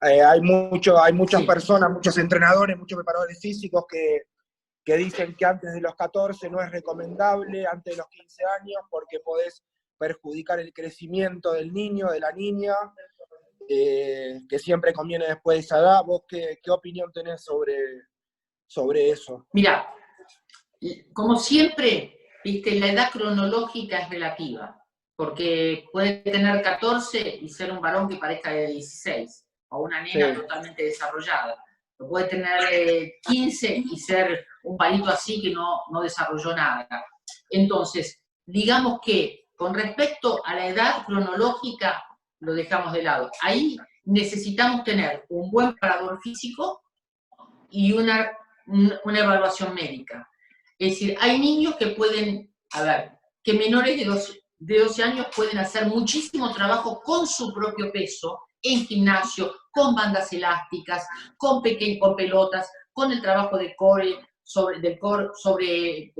Hay muchas Sí. personas, muchos entrenadores, muchos preparadores físicos que dicen que antes de los 14 no es recomendable, antes de los 15 años, porque podés perjudicar el crecimiento del niño, de la niña, que siempre conviene después de esa edad. ¿Vos qué opinión tenés sobre eso? Mira, como siempre, viste, la edad cronológica es relativa, porque puede tener 14 y ser un varón que parezca de 16, o una nena Sí. totalmente desarrollada. O puede tener 15 y ser un palito así que no desarrolló nada. Entonces, digamos que con respecto a la edad cronológica, lo dejamos de lado. Ahí necesitamos tener un buen preparador físico y una evaluación médica. Es decir, hay niños que pueden, que menores de 12 años pueden hacer muchísimo trabajo con su propio peso, en gimnasio, con bandas elásticas, con pelotas, con el trabajo de core, sobre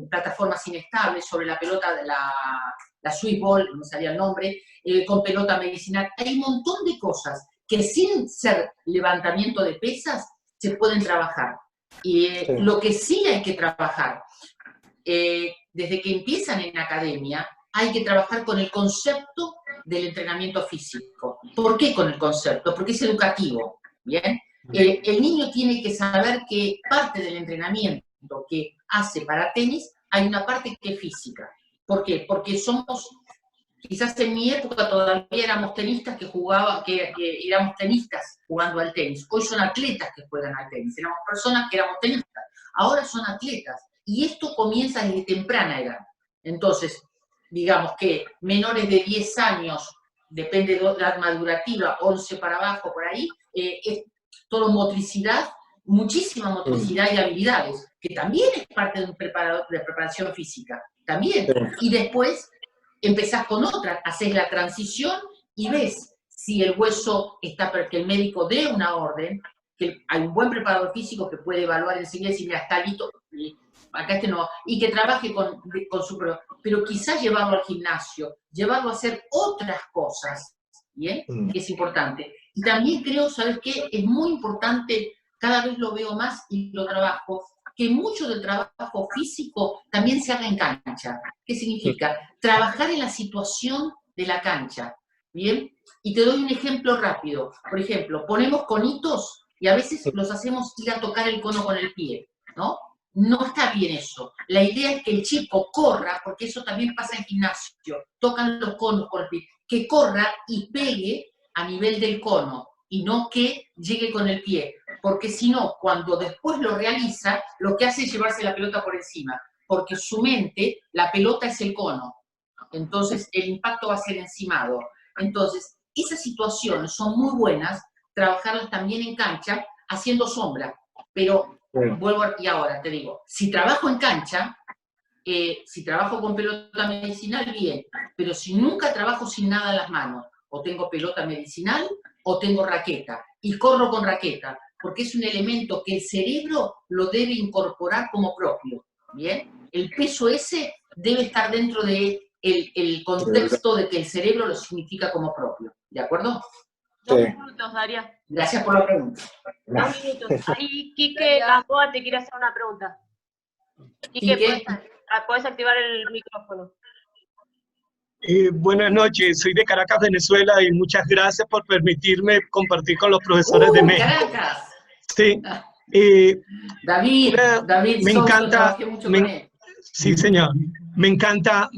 plataformas inestables, sobre la pelota de la Swiss Ball, no me salía el nombre, con pelota medicinal. Hay un montón de cosas que sin ser levantamiento de pesas se pueden trabajar. Y Sí. Lo que sí hay que trabajar, desde que empiezan en academia, hay que trabajar con el concepto del entrenamiento físico. ¿Por qué con el concepto? Porque es educativo, ¿bien? El niño tiene que saber que parte del entrenamiento que hace para tenis, hay una parte que es física. ¿Por qué? Porque quizás en mi época todavía éramos tenistas que éramos tenistas jugando al tenis. Hoy son atletas que juegan al tenis. Éramos personas que éramos tenistas. Ahora son atletas. Y esto comienza desde temprana edad. Entonces, digamos que menores de 10 años, depende de la edad madurativa, 11 para abajo, por ahí, es todo motricidad, muchísima motricidad y habilidades, que también es parte de un preparador de preparación física. También. Y después empezás con otra, haces la transición y ves si el hueso está, que el médico dé una orden, que hay un buen preparador físico que puede evaluar enseguida si ya está listo, acá no, y que trabaje con su pero quizás llevarlo al gimnasio, llevarlo a hacer otras cosas, ¿bien? Que es importante. Y también creo, ¿sabes qué? Es muy importante, cada vez lo veo más y lo trabajo, que mucho del trabajo físico también se haga en cancha. ¿Qué significa? Trabajar en la situación de la cancha, ¿bien? Y te doy un ejemplo rápido. Por ejemplo, ponemos conitos y a veces los hacemos ir a tocar el cono con el pie, ¿no? No está bien eso. La idea es que el chico corra, porque eso también pasa en gimnasio, tocan los conos con el pie, que corra y pegue a nivel del cono, y no que llegue con el pie, porque si no, cuando después lo realiza, lo que hace es llevarse la pelota por encima, porque su mente, la pelota es el cono, entonces el impacto va a ser encimado. Entonces, esas situaciones son muy buenas, trabajarlas también en cancha, haciendo sombra, pero y ahora te digo, si trabajo en cancha, si trabajo con pelota medicinal, bien, pero si nunca trabajo sin nada en las manos, o tengo pelota medicinal, o tengo raqueta, y corro con raqueta, porque es un elemento que el cerebro lo debe incorporar como propio, ¿bien? El peso ese debe estar dentro de el contexto de que el cerebro lo significa como propio, ¿de acuerdo? 2 minutos, Daria. Gracias por la pregunta. 2 minutos. Ahí Quique Gamboa te quiere hacer una pregunta. Quique, ¿puedes activar el micrófono? Buenas noches, soy de Caracas, Venezuela, y muchas gracias por permitirme compartir con los profesores de México. ¡Caracas! Sí. David me Sousa, encanta, trabajé mucho con él. Sí, señor. Me encanta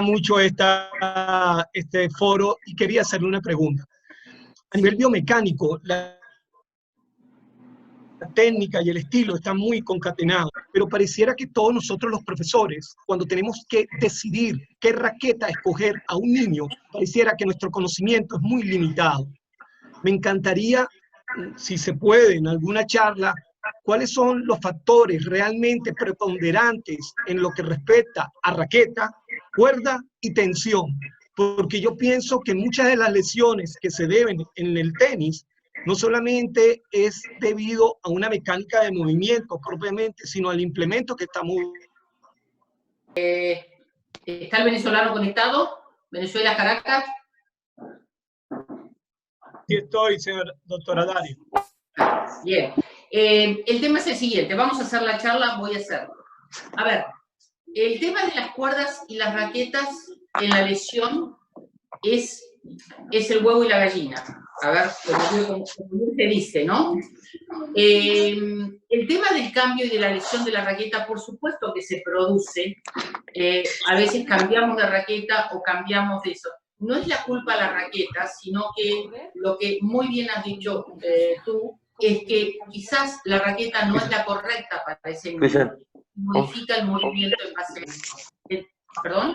mucho este foro, y quería hacerle una pregunta. A nivel biomecánico, la técnica y el estilo están muy concatenados, pero pareciera que todos nosotros los profesores, cuando tenemos que decidir qué raqueta escoger a un niño, pareciera que nuestro conocimiento es muy limitado. Me encantaría, si se puede, en alguna charla, cuáles son los factores realmente preponderantes en lo que respecta a raqueta, cuerda y tensión, porque yo pienso que muchas de las lesiones que se deben en el tenis no solamente es debido a una mecánica de movimiento propiamente, sino al implemento que está muy... ¿Está el venezolano conectado? ¿Venezuela, Caracas? Sí estoy, doctora Daria. Bien. El tema es el siguiente. Vamos a hacer la charla, voy a hacerlo. A ver, el tema de las cuerdas y las raquetas en la lesión es el huevo y la gallina. A ver, como se dice, ¿no? El tema del cambio y de la lesión de la raqueta, por supuesto que se produce. A veces cambiamos de raqueta o cambiamos de eso. No es la culpa de la raqueta, sino que lo que muy bien has dicho tú, es que quizás la raqueta no es la correcta para ese niño. Modifica el movimiento en base a eso. ¿Perdón?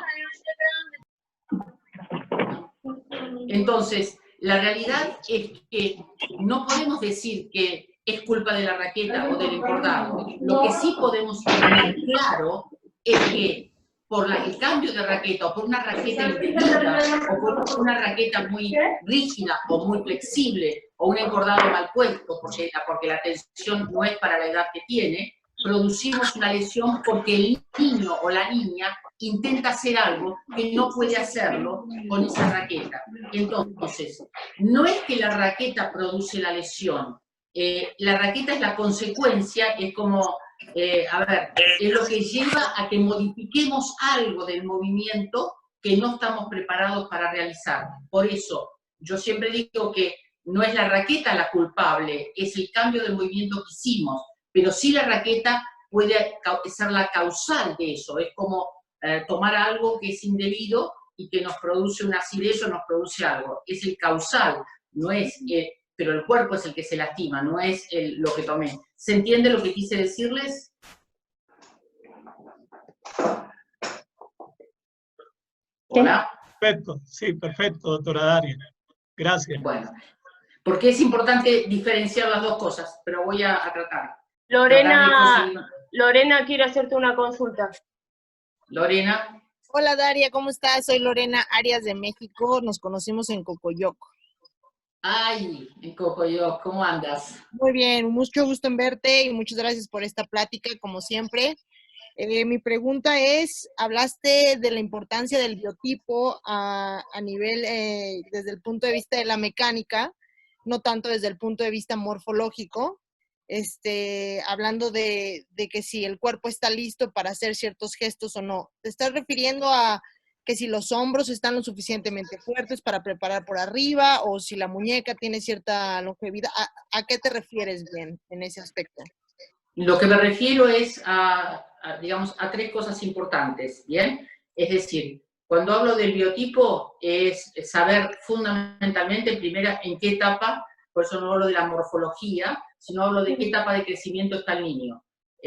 Entonces, la realidad es que no podemos decir que es culpa de la raqueta o del encordado. Lo que sí podemos tener claro es que por el cambio de raqueta o por una raqueta indebida o por una raqueta muy rígida o muy flexible o un encordado mal puesto porque la tensión no es para la edad que tiene, producimos una lesión porque el niño o la niña intenta hacer algo que no puede hacerlo con esa raqueta. Entonces, no es que la raqueta produce la lesión, la raqueta es la consecuencia, es como, es lo que lleva a que modifiquemos algo del movimiento que no estamos preparados para realizar. Por eso, yo siempre digo que no es la raqueta la culpable, es el cambio del movimiento que hicimos, pero sí la raqueta puede ser la causal de eso, es como tomar algo que es indebido y que nos produce una acidez o nos produce algo, es el causal, no es, pero el cuerpo es el que se lastima, no es lo que tomé. ¿Se entiende lo que quise decirles? ¿Hola? Perfecto, sí, perfecto, doctora Daria. Gracias. Bueno, porque es importante diferenciar las dos cosas, pero voy a tratar. Lorena quiere hacerte una consulta. Lorena. Hola Daria, ¿cómo estás? Soy Lorena Arias de México, nos conocimos en Cocoyoc. Ay, en Cocoyoc, ¿cómo andas? Muy bien, mucho gusto en verte y muchas gracias por esta plática, como siempre. Mi pregunta es, hablaste de la importancia del biotipo a nivel, desde el punto de vista de la mecánica, no tanto desde el punto de vista morfológico, hablando de que si el cuerpo está listo para hacer ciertos gestos o no. ¿Te estás refiriendo a que si los hombros están lo suficientemente fuertes para preparar por arriba o si la muñeca tiene cierta longevidad? ¿A qué te refieres bien en ese aspecto? Lo que me refiero es digamos, a 3 cosas importantes, ¿bien? Es decir, cuando hablo del biotipo es saber fundamentalmente, primero, en qué etapa, por eso no hablo de la morfología, sino hablo de qué etapa de crecimiento está el niño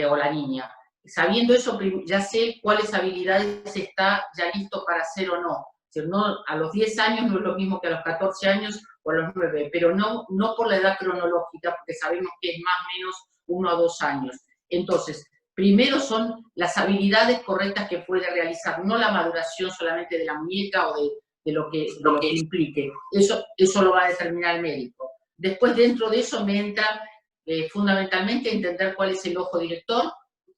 o la niña. Sabiendo eso, ya sé cuáles habilidades está ya listo para hacer o no. O sea, no, a los 10 años no es lo mismo que a los 14 años o a los 9, pero no por la edad cronológica, porque sabemos que es más o menos 1 a 2 años. Entonces, primero son las habilidades correctas que puede realizar, no la maduración solamente de la muñeca o de lo que implique. Eso lo va a determinar el médico. Después, dentro de eso, me entra fundamentalmente entender cuál es el ojo director,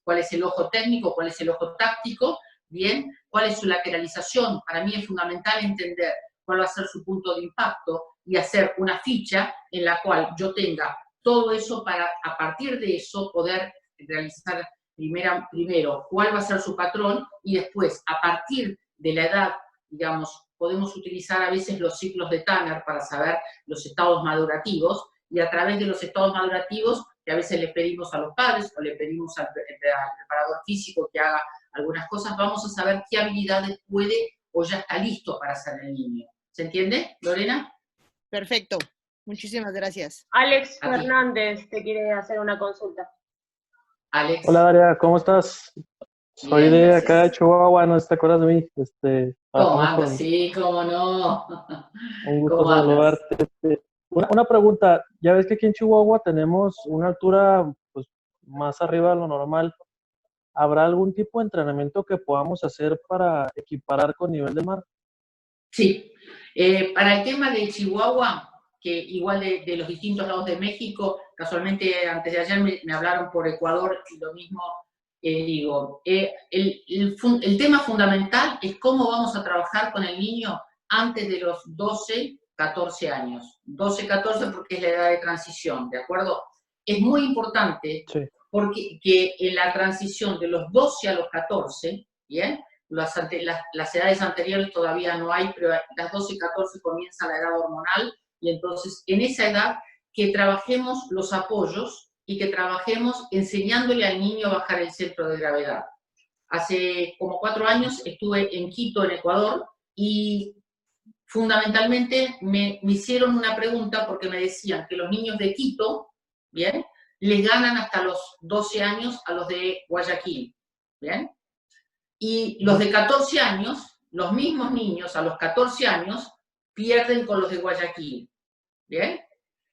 cuál es el ojo técnico, cuál es el ojo táctico, bien, cuál es su lateralización. Para mí es fundamental entender cuál va a ser su punto de impacto y hacer una ficha en la cual yo tenga todo eso para, a partir de eso, poder realizar primero cuál va a ser su patrón y después, a partir de la edad, digamos, podemos utilizar a veces los ciclos de Tanner para saber los estados madurativos y a través de los estados madurativos, que a veces le pedimos a los padres o le pedimos al preparador físico que haga algunas cosas, vamos a saber qué habilidades puede o ya está listo para hacer el niño. ¿Se entiende, Lorena? Perfecto. Muchísimas gracias. Alex Fernández te quiere hacer una consulta. Alex. Hola Daria, ¿cómo estás? Soy Bien, de gracias. acá de Chihuahua, ¿no te acuerdas de mí? ¿Cómo andas? Sí, cómo no. Un gusto ¿Cómo andas? saludarte. Una pregunta, ya ves que aquí en Chihuahua tenemos una altura pues, más arriba de lo normal. ¿Habrá algún tipo de entrenamiento que podamos hacer para equiparar con nivel del mar? Sí. Para el tema de Chihuahua, que igual de los distintos lados de México, casualmente antes de ayer me hablaron por Ecuador y lo mismo digo. El tema fundamental es cómo vamos a trabajar con el niño antes de los 12, 14 años. 12, 14 porque es la edad de transición, ¿de acuerdo? Es muy importante Sí. porque que en la transición de los 12 a los 14, ¿bien? Las edades anteriores todavía no hay, pero las 12 y 14 comienza la edad hormonal, y entonces en esa edad que trabajemos los apoyos y que trabajemos enseñándole al niño a bajar el centro de gravedad. Hace como 4 años estuve en Quito, en Ecuador, y fundamentalmente me hicieron una pregunta porque me decían que los niños de Quito, ¿bien?, les ganan hasta los 12 años a los de Guayaquil, ¿bien? Y los de 14 años, los mismos niños a los 14 años, pierden con los de Guayaquil, ¿bien?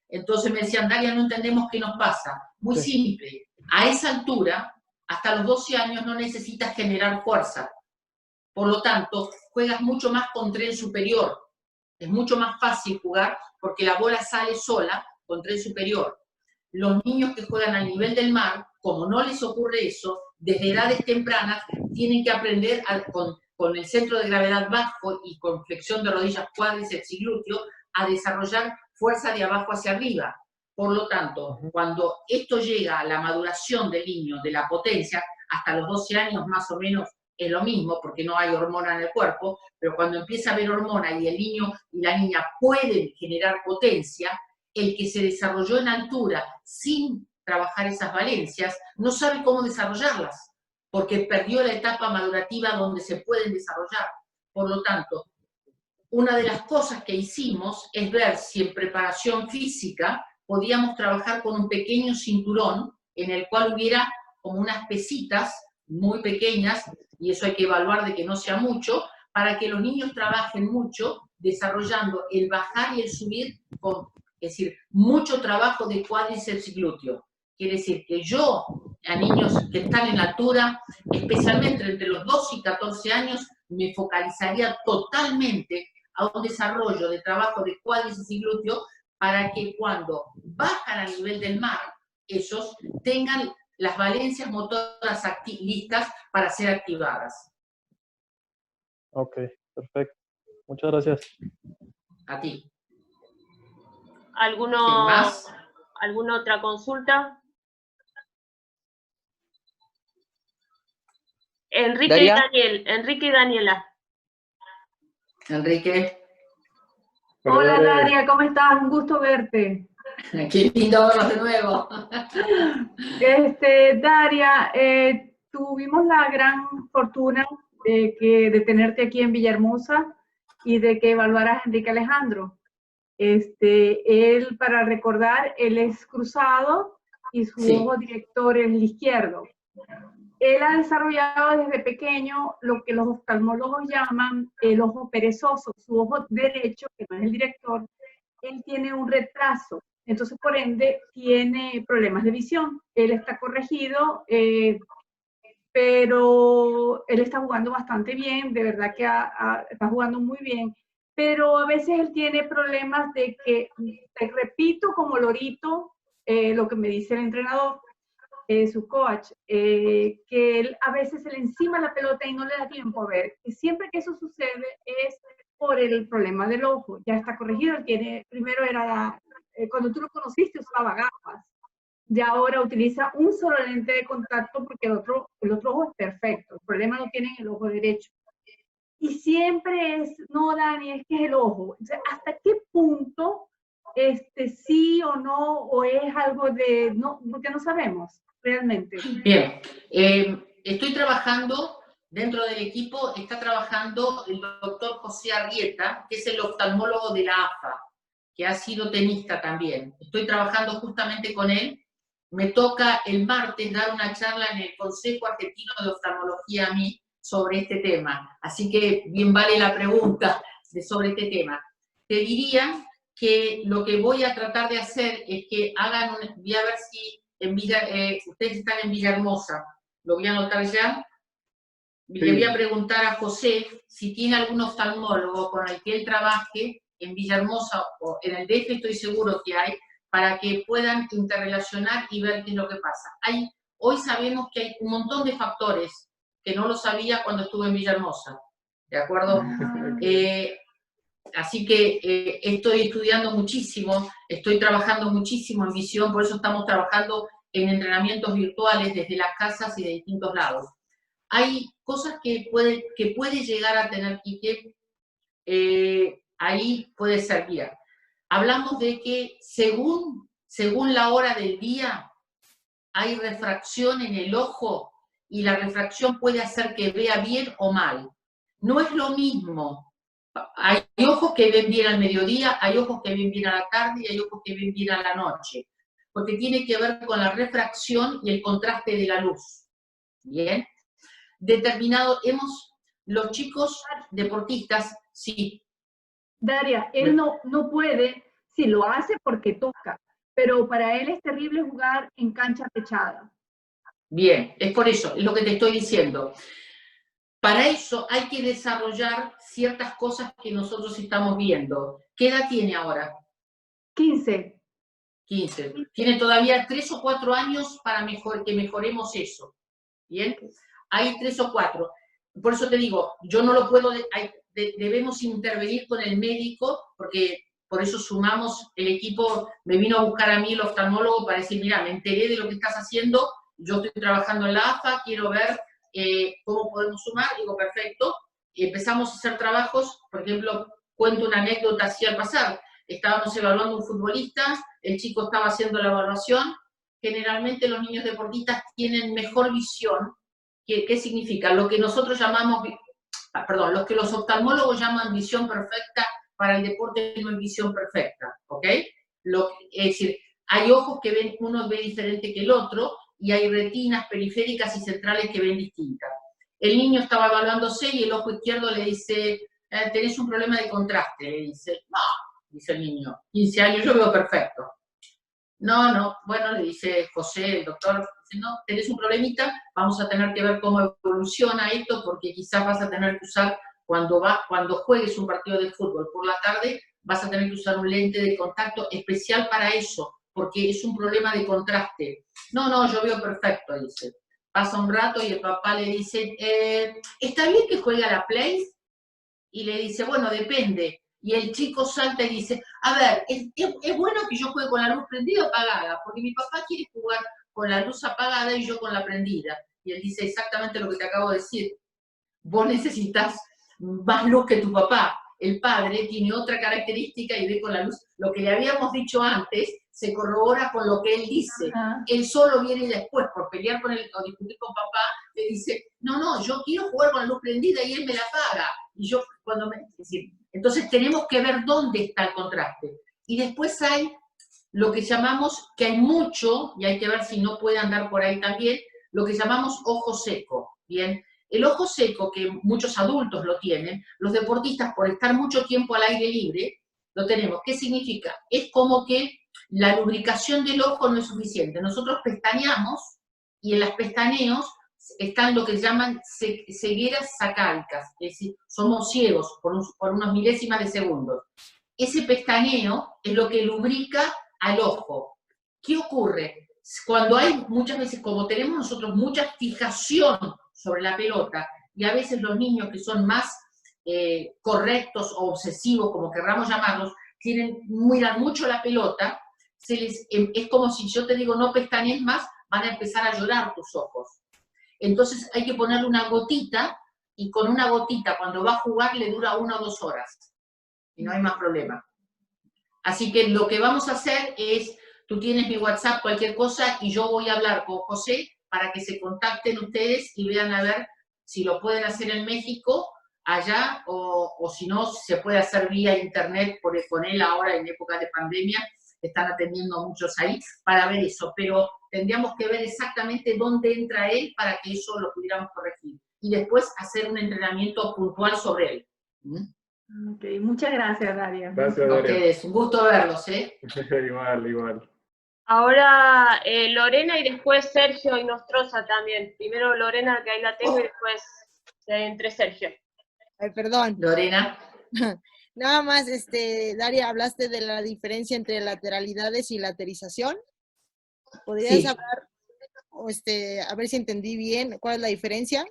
Entonces me decían, Daria, no entendemos qué nos pasa. Muy simple, a esa altura, hasta los 12 años no necesitas generar fuerza. Por lo tanto, juegas mucho más con tren superior. Es mucho más fácil jugar porque la bola sale sola con tren superior. Los niños que juegan al nivel del mar, como no les ocurre eso, desde edades tempranas tienen que aprender con el centro de gravedad bajo y con flexión de rodillas, cuádriceps y glúteo, a desarrollar fuerza de abajo hacia arriba. Por lo tanto, cuando esto llega a la maduración del niño, de la potencia, hasta los 12 años más o menos es lo mismo, porque no hay hormona en el cuerpo, pero cuando empieza a haber hormona y el niño y la niña pueden generar potencia, el que se desarrolló en altura sin trabajar esas valencias, no sabe cómo desarrollarlas, porque perdió la etapa madurativa donde se pueden desarrollar. Por lo tanto, una de las cosas que hicimos es ver si en preparación física podíamos trabajar con un pequeño cinturón en el cual hubiera como unas pesitas muy pequeñas, y eso hay que evaluar de que no sea mucho, para que los niños trabajen mucho desarrollando el bajar y el subir, es decir, mucho trabajo de cuádriceps y glúteo. Quiere decir que yo, a niños que están en altura, especialmente entre los 12 y 14 años, me focalizaría totalmente a un desarrollo de trabajo de cuádriceps y glúteo para que cuando bajan a nivel del mar, ellos tengan las valencias motoras listas para ser activadas. Ok, perfecto. Muchas gracias. A ti. ¿Alguna otra consulta? Enrique y Daniela. Enrique. Hola Daria, ¿cómo estás? Un gusto verte. Qué lindo verlos de nuevo. Daria, tuvimos la gran fortuna de tenerte aquí en Villahermosa y de que evaluaras a Enrique Alejandro. Él, para recordar, él es cruzado y su Sí. ojo director es el izquierdo. Él ha desarrollado desde pequeño lo que los oftalmólogos llaman el ojo perezoso. Su ojo derecho, que no es el director, él tiene un retraso. Entonces, por ende, tiene problemas de visión. Él está corregido, pero él está jugando bastante bien, de verdad que está jugando muy bien. Pero a veces él tiene problemas de que, te repito como lorito, lo que me dice el entrenador, su coach, que él a veces se le encima la pelota y no le da tiempo a ver. Y siempre que eso sucede es por el problema del ojo. Ya está corregido, él tiene, primero era, cuando tú lo conociste usaba gafas, ya ahora utiliza un solo lente de contacto porque el otro ojo es perfecto, el problema lo tiene en el ojo derecho. Y siempre es, no, Dani, es que es el ojo. O sea, ¿hasta qué punto sí o no, o es algo de, no, porque no sabemos realmente? Bien, estoy trabajando, dentro del equipo está trabajando el doctor José Arrieta, que es el oftalmólogo de la AFA, que ha sido tenista también. Estoy trabajando justamente con él. Me toca el martes dar una charla en el Consejo Argentino de Oftalmología a mí sobre este tema. Así que bien vale la pregunta sobre este tema. Te diría que lo que voy a tratar de hacer es que hagan, voy a ver si ustedes están en Villahermosa, lo voy a anotar ya. Sí. Le voy a preguntar a José si tiene algún oftalmólogo con el que él trabaje en Villahermosa o en el DF, estoy seguro que hay, para que puedan interrelacionar y ver qué es lo que pasa. Hoy sabemos que hay un montón de factores que no lo sabía cuando estuve en Villahermosa, ¿de acuerdo? Así que estoy estudiando muchísimo, estoy trabajando muchísimo en visión, por eso estamos trabajando en entrenamientos virtuales desde las casas y de distintos lados. Hay cosas que puede llegar a tener Quique, ahí puede ser, mira, hablamos de que según la hora del día hay refracción en el ojo y la refracción puede hacer que vea bien o mal. No es lo mismo. Hay ojos que ven bien al mediodía, hay ojos que ven bien a la tarde y hay ojos que ven bien a la noche, porque tiene que ver con la refracción y el contraste de la luz. Bien. Los chicos deportistas, sí. Daria, él no puede, sí lo hace porque toca, pero para él es terrible jugar en cancha techada. Bien, es por eso, es lo que te estoy diciendo. Para eso hay que desarrollar ciertas cosas que nosotros estamos viendo. ¿Qué edad tiene ahora? 15. 15. Tiene todavía 3 o 4 años para que mejoremos eso. ¿Bien? Hay 3 o 4. Por eso te digo, yo no lo puedo, debemos intervenir con el médico, porque por eso sumamos el equipo, me vino a buscar a mí el oftalmólogo para decir, mira, me enteré de lo que estás haciendo, yo estoy trabajando en la AFA, quiero ver cómo podemos sumar. Digo, perfecto. Y empezamos a hacer trabajos, por ejemplo, cuento una anécdota así al pasar. Estábamos evaluando un futbolista, el chico estaba haciendo la evaluación. Generalmente los niños deportistas tienen mejor visión. ¿Qué significa? Lo que nosotros llamamos, lo que los oftalmólogos llaman visión perfecta, para el deporte no es visión perfecta, ¿ok? Es decir, hay ojos que ven, uno ve diferente que el otro, y hay retinas periféricas y centrales que ven distintas. El niño estaba evaluándose y el ojo izquierdo le dice, tenés un problema de contraste, le dice, no, dice el niño, 15 años, yo veo perfecto. No, bueno, le dice José, el doctor, dice, no, tenés un problemita, vamos a tener que ver cómo evoluciona esto, porque quizás vas a tener que usar, cuando juegues un partido de fútbol por la tarde, vas a tener que usar un lente de contacto especial para eso, porque es un problema de contraste. No, yo veo perfecto, dice. Pasa un rato y el papá le dice, ¿está bien que juegue a la Play? Y le dice, bueno, depende. Y el chico salta y dice, a ver, es bueno que yo juegue con la luz prendida o apagada, porque mi papá quiere jugar con la luz apagada y yo con la prendida. Y él dice exactamente lo que te acabo de decir. Vos necesitas más luz que tu papá. el padre tiene otra característica y ve con la luz. Lo que le habíamos dicho antes se corrobora con lo que él dice. Él solo viene después, por pelear con él o discutir con papá, le dice, no, yo quiero jugar con la luz prendida y él me la apaga. Y yo, es decir, entonces tenemos que ver dónde está el contraste. Y después hay lo que llamamos, que hay mucho, y hay que ver si no puede andar por ahí también, lo que llamamos ojo seco, ¿bien? El ojo seco, que muchos adultos lo tienen, los deportistas por estar mucho tiempo al aire libre, lo tenemos. ¿Qué significa? Es como que la lubricación del ojo no es suficiente. Nosotros pestañeamos, y en los pestañeos están lo que llaman cegueras sacálicas, es decir, somos ciegos por unos milésimas de segundos. Ese pestañeo es lo que lubrica al ojo. ¿Qué ocurre? Cuando hay muchas veces, como tenemos nosotros mucha fijación sobre la pelota, y a veces los niños que son más correctos o obsesivos, como querramos llamarlos, miran mucho la pelota, es como si yo te digo no pestañees más, van a empezar a llorar tus ojos. Entonces hay que ponerle una gotita, y con una gotita cuando va a jugar le dura 1 o 2 horas, y no hay más problema. Así que lo que vamos a hacer es, tú tienes mi WhatsApp, cualquier cosa, y yo voy a hablar con José para que se contacten ustedes y vean a ver si lo pueden hacer en México, allá, o si no, se puede hacer vía internet con él ahora en época de pandemia, están atendiendo a muchos ahí, para ver eso, pero tendríamos que ver exactamente dónde entra él para que eso lo pudiéramos corregir, y después hacer un entrenamiento puntual sobre él. Ok, muchas gracias, Daria. Gracias, Daria. Ustedes, un gusto verlos, ¿eh? Igual. Ahora Lorena y después Sergio y Nostroza también. Primero Lorena, que ahí la tengo, y después entre Sergio. Ay, perdón. Lorena. Nada más, Daria, hablaste de la diferencia entre lateralidades y laterización. ¿Podrías hablar, a ver si entendí bien, cuál es la diferencia?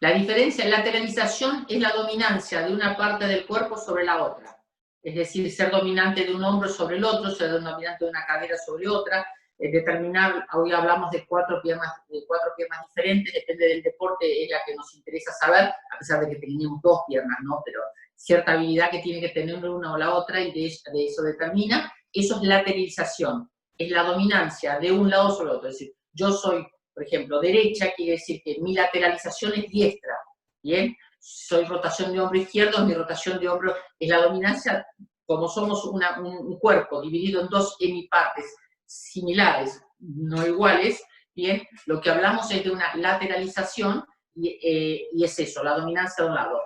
La diferencia, lateralización es la dominancia de una parte del cuerpo sobre la otra. Es decir, ser dominante de un hombro sobre el otro, ser dominante de una cadera sobre otra, determinar, hoy hablamos de 4 piernas diferentes, depende del deporte, es la que nos interesa saber, a pesar de que tenemos 2 piernas, ¿no? Pero cierta habilidad que tiene que tener una o la otra, y de eso determina, eso es lateralización, es la dominancia de un lado sobre el otro. Es decir, yo soy, por ejemplo, derecha, quiere decir que mi lateralización es diestra, ¿bien? Soy rotación de hombro izquierdo, mi rotación de hombro es la dominancia, como somos un cuerpo dividido en 2 hemipartes similares, no iguales, ¿bien? Lo que hablamos es de una lateralización, y es eso, la dominancia de un lado.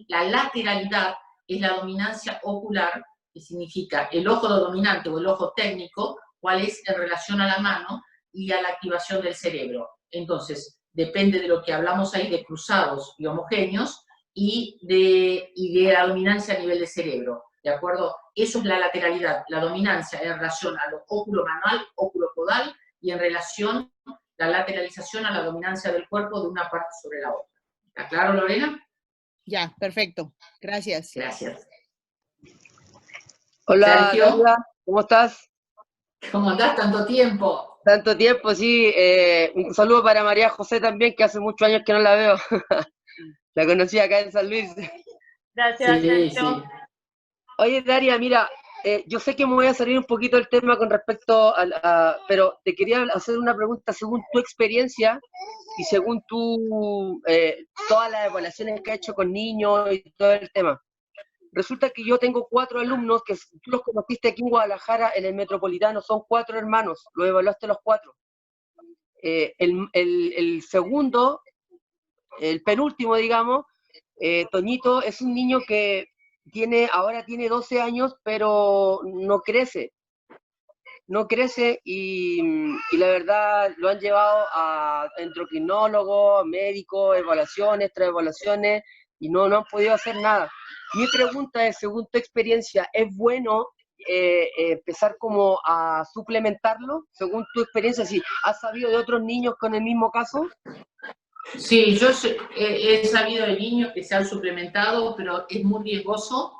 La lateralidad es la dominancia ocular, que significa el ojo dominante o el ojo técnico, cuál es en relación a la mano y a la activación del cerebro. Entonces, depende de lo que hablamos ahí de cruzados y homogéneos, y de la dominancia a nivel de cerebro, ¿de acuerdo? Eso es la lateralidad, la dominancia en relación a lo óculo-manual, óculo-podal, y en relación la lateralización a la dominancia del cuerpo de una parte sobre la otra. ¿Está claro, Lorena? Ya, perfecto. Gracias. Gracias. Hola, Sergio. Daria, ¿cómo estás? ¿Cómo andás? Tanto tiempo. Tanto tiempo, sí. Un saludo para María José también, que hace muchos años que no la veo. La conocí acá en San Luis. Gracias, Sergio. Sí. Oye, Daria, mira, yo sé que me voy a salir un poquito del tema con respecto pero te quería hacer una pregunta según tu experiencia y según todas las evaluaciones que has hecho con niños y todo el tema. Resulta que yo tengo 4 alumnos que tú los conociste aquí en Guadalajara, en el Metropolitano, son 4 hermanos, los evaluaste los 4. El segundo, el penúltimo, digamos, Toñito, es un niño que ahora tiene 12 años, pero no crece. No crece y la verdad lo han llevado a endocrinólogo, médico, evaluaciones, tras evaluaciones, y no han podido hacer nada. Mi pregunta es, según tu experiencia, ¿es bueno empezar como a suplementarlo? Según tu experiencia, si has sabido de otros niños con el mismo caso. Sí, yo he sabido de niños que se han suplementado, pero es muy riesgoso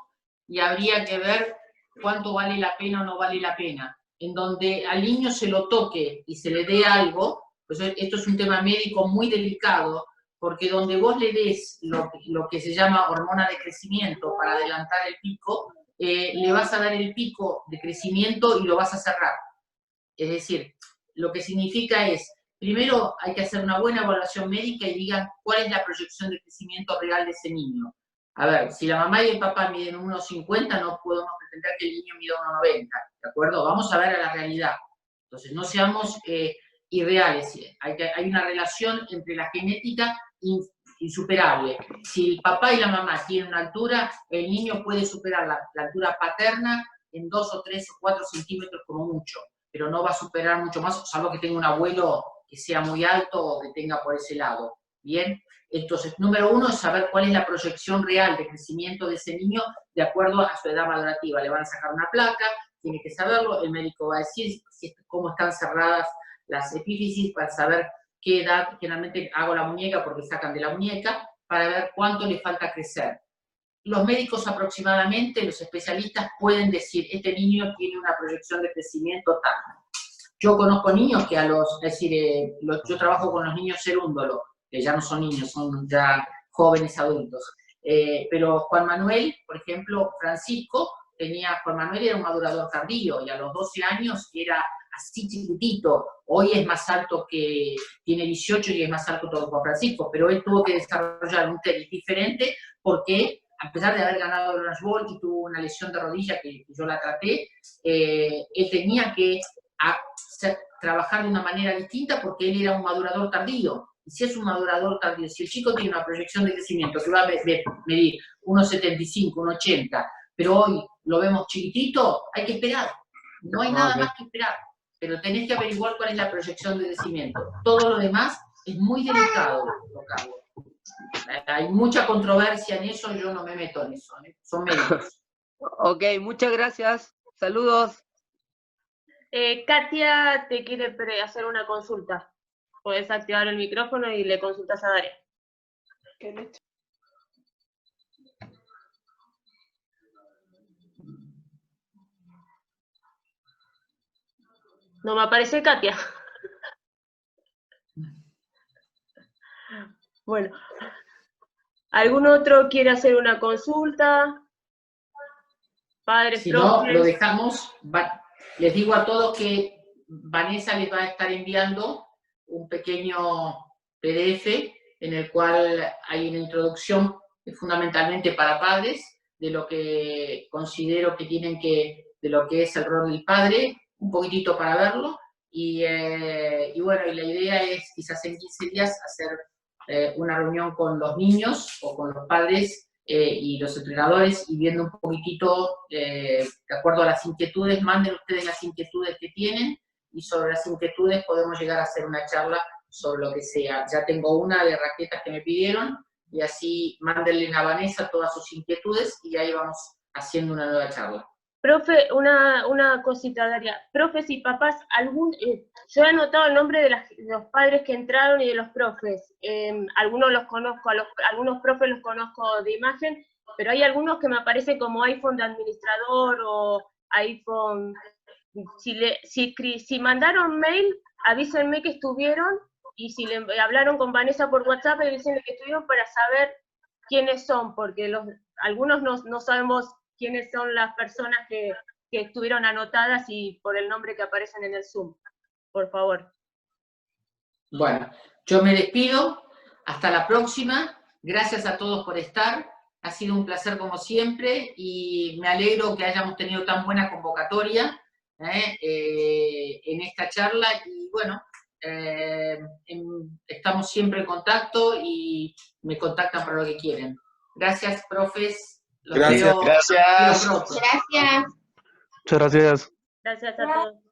y habría que ver cuánto vale la pena o no vale la pena. En donde al niño se lo toque y se le dé algo, pues esto es un tema médico muy delicado, porque donde vos le des lo que se llama hormona de crecimiento para adelantar el pico, le vas a dar el pico de crecimiento y lo vas a cerrar. Es decir, lo que significa es, primero hay que hacer una buena evaluación médica y digan cuál es la proyección de crecimiento real de ese niño. A ver, si la mamá y el papá miden 1,50, no podemos pretender que el niño mida 1,90, ¿de acuerdo? Vamos a ver a la realidad. Entonces, no seamos irreales. Hay una relación entre la genética insuperable. Si el papá y la mamá tienen una altura, el niño puede superar la altura paterna en 2 o 3 o 4 centímetros como mucho, pero no va a superar mucho más, salvo que tenga un abuelo que sea muy alto o que tenga por ese lado. ¿Bien? Entonces, número 1 es saber cuál es la proyección real de crecimiento de ese niño de acuerdo a su edad madurativa. Le van a sacar una placa, tiene que saberlo, el médico va a decir cómo están cerradas las epífisis para saber qué edad, generalmente hago la muñeca porque sacan de la muñeca, para ver cuánto le falta crecer. Los médicos aproximadamente, los especialistas pueden decir, este niño tiene una proyección de crecimiento tal. Yo conozco niños que yo trabajo con los niños cerúndolos, que ya no son niños, son ya jóvenes adultos. Pero Juan Manuel, por ejemplo, Juan Manuel era un madurador tardío y a los 12 años era así chiquitito. Hoy es más alto tiene 18 y es más alto que Juan Francisco, pero él tuvo que desarrollar un tenis diferente porque, a pesar de haber ganado el Orange Bowl y tuvo una lesión de rodilla que yo la traté, él tenía que trabajar de una manera distinta porque él era un madurador tardío. Y si es un madurador tardío, si el chico tiene una proyección de crecimiento que va a medir 1,75, 1,80, pero hoy lo vemos chiquitito, hay que esperar. No hay nada más que esperar. Pero tenés que averiguar cuál es la proyección de crecimiento. Todo lo demás es muy delicado, Carlos. Hay mucha controversia en eso, yo no me meto en eso. Son médicos. Ok, muchas gracias. Saludos. Katia te quiere hacer una consulta. Puedes activar el micrófono y le consultas a Daria. No me aparece Katia. Bueno, ¿algún otro quiere hacer una consulta? Padres, si profes. no, lo dejamos. Les digo a todos que Vanessa les va a estar enviando un pequeño PDF en el cual hay una introducción fundamentalmente para padres de lo que considero que de lo que es el rol del padre, un poquitito para verlo, y bueno, y la idea es quizás en 15 días hacer una reunión con los niños o con los padres y los entrenadores y viendo un poquitito, de acuerdo a las inquietudes, manden ustedes las inquietudes que tienen y sobre las inquietudes podemos llegar a hacer una charla sobre lo que sea. Ya tengo una de raquetas que me pidieron y así mándenle a Vanessa todas sus inquietudes y ahí vamos haciendo una nueva charla. Profe, una cosita, Daria. Profes y papás, yo he anotado el nombre de los padres que entraron y de los profes. Algunos los conozco, algunos profes los conozco de imagen, pero hay algunos que me aparecen como iPhone de administrador o iPhone. Si mandaron mail, avísenme que estuvieron, y si le hablaron con Vanessa por WhatsApp, avísenme que estuvieron para saber quiénes son, porque algunos no sabemos quiénes son las personas que estuvieron anotadas y por el nombre que aparecen en el Zoom. Por favor. Bueno, yo me despido. Hasta la próxima. Gracias a todos por estar. Ha sido un placer como siempre y me alegro que hayamos tenido tan buena convocatoria en esta charla. Y bueno, estamos siempre en contacto y me contactan para lo que quieren. Gracias, profes. Gracias. Gracias. Gracias. Muchas gracias. Gracias a todos.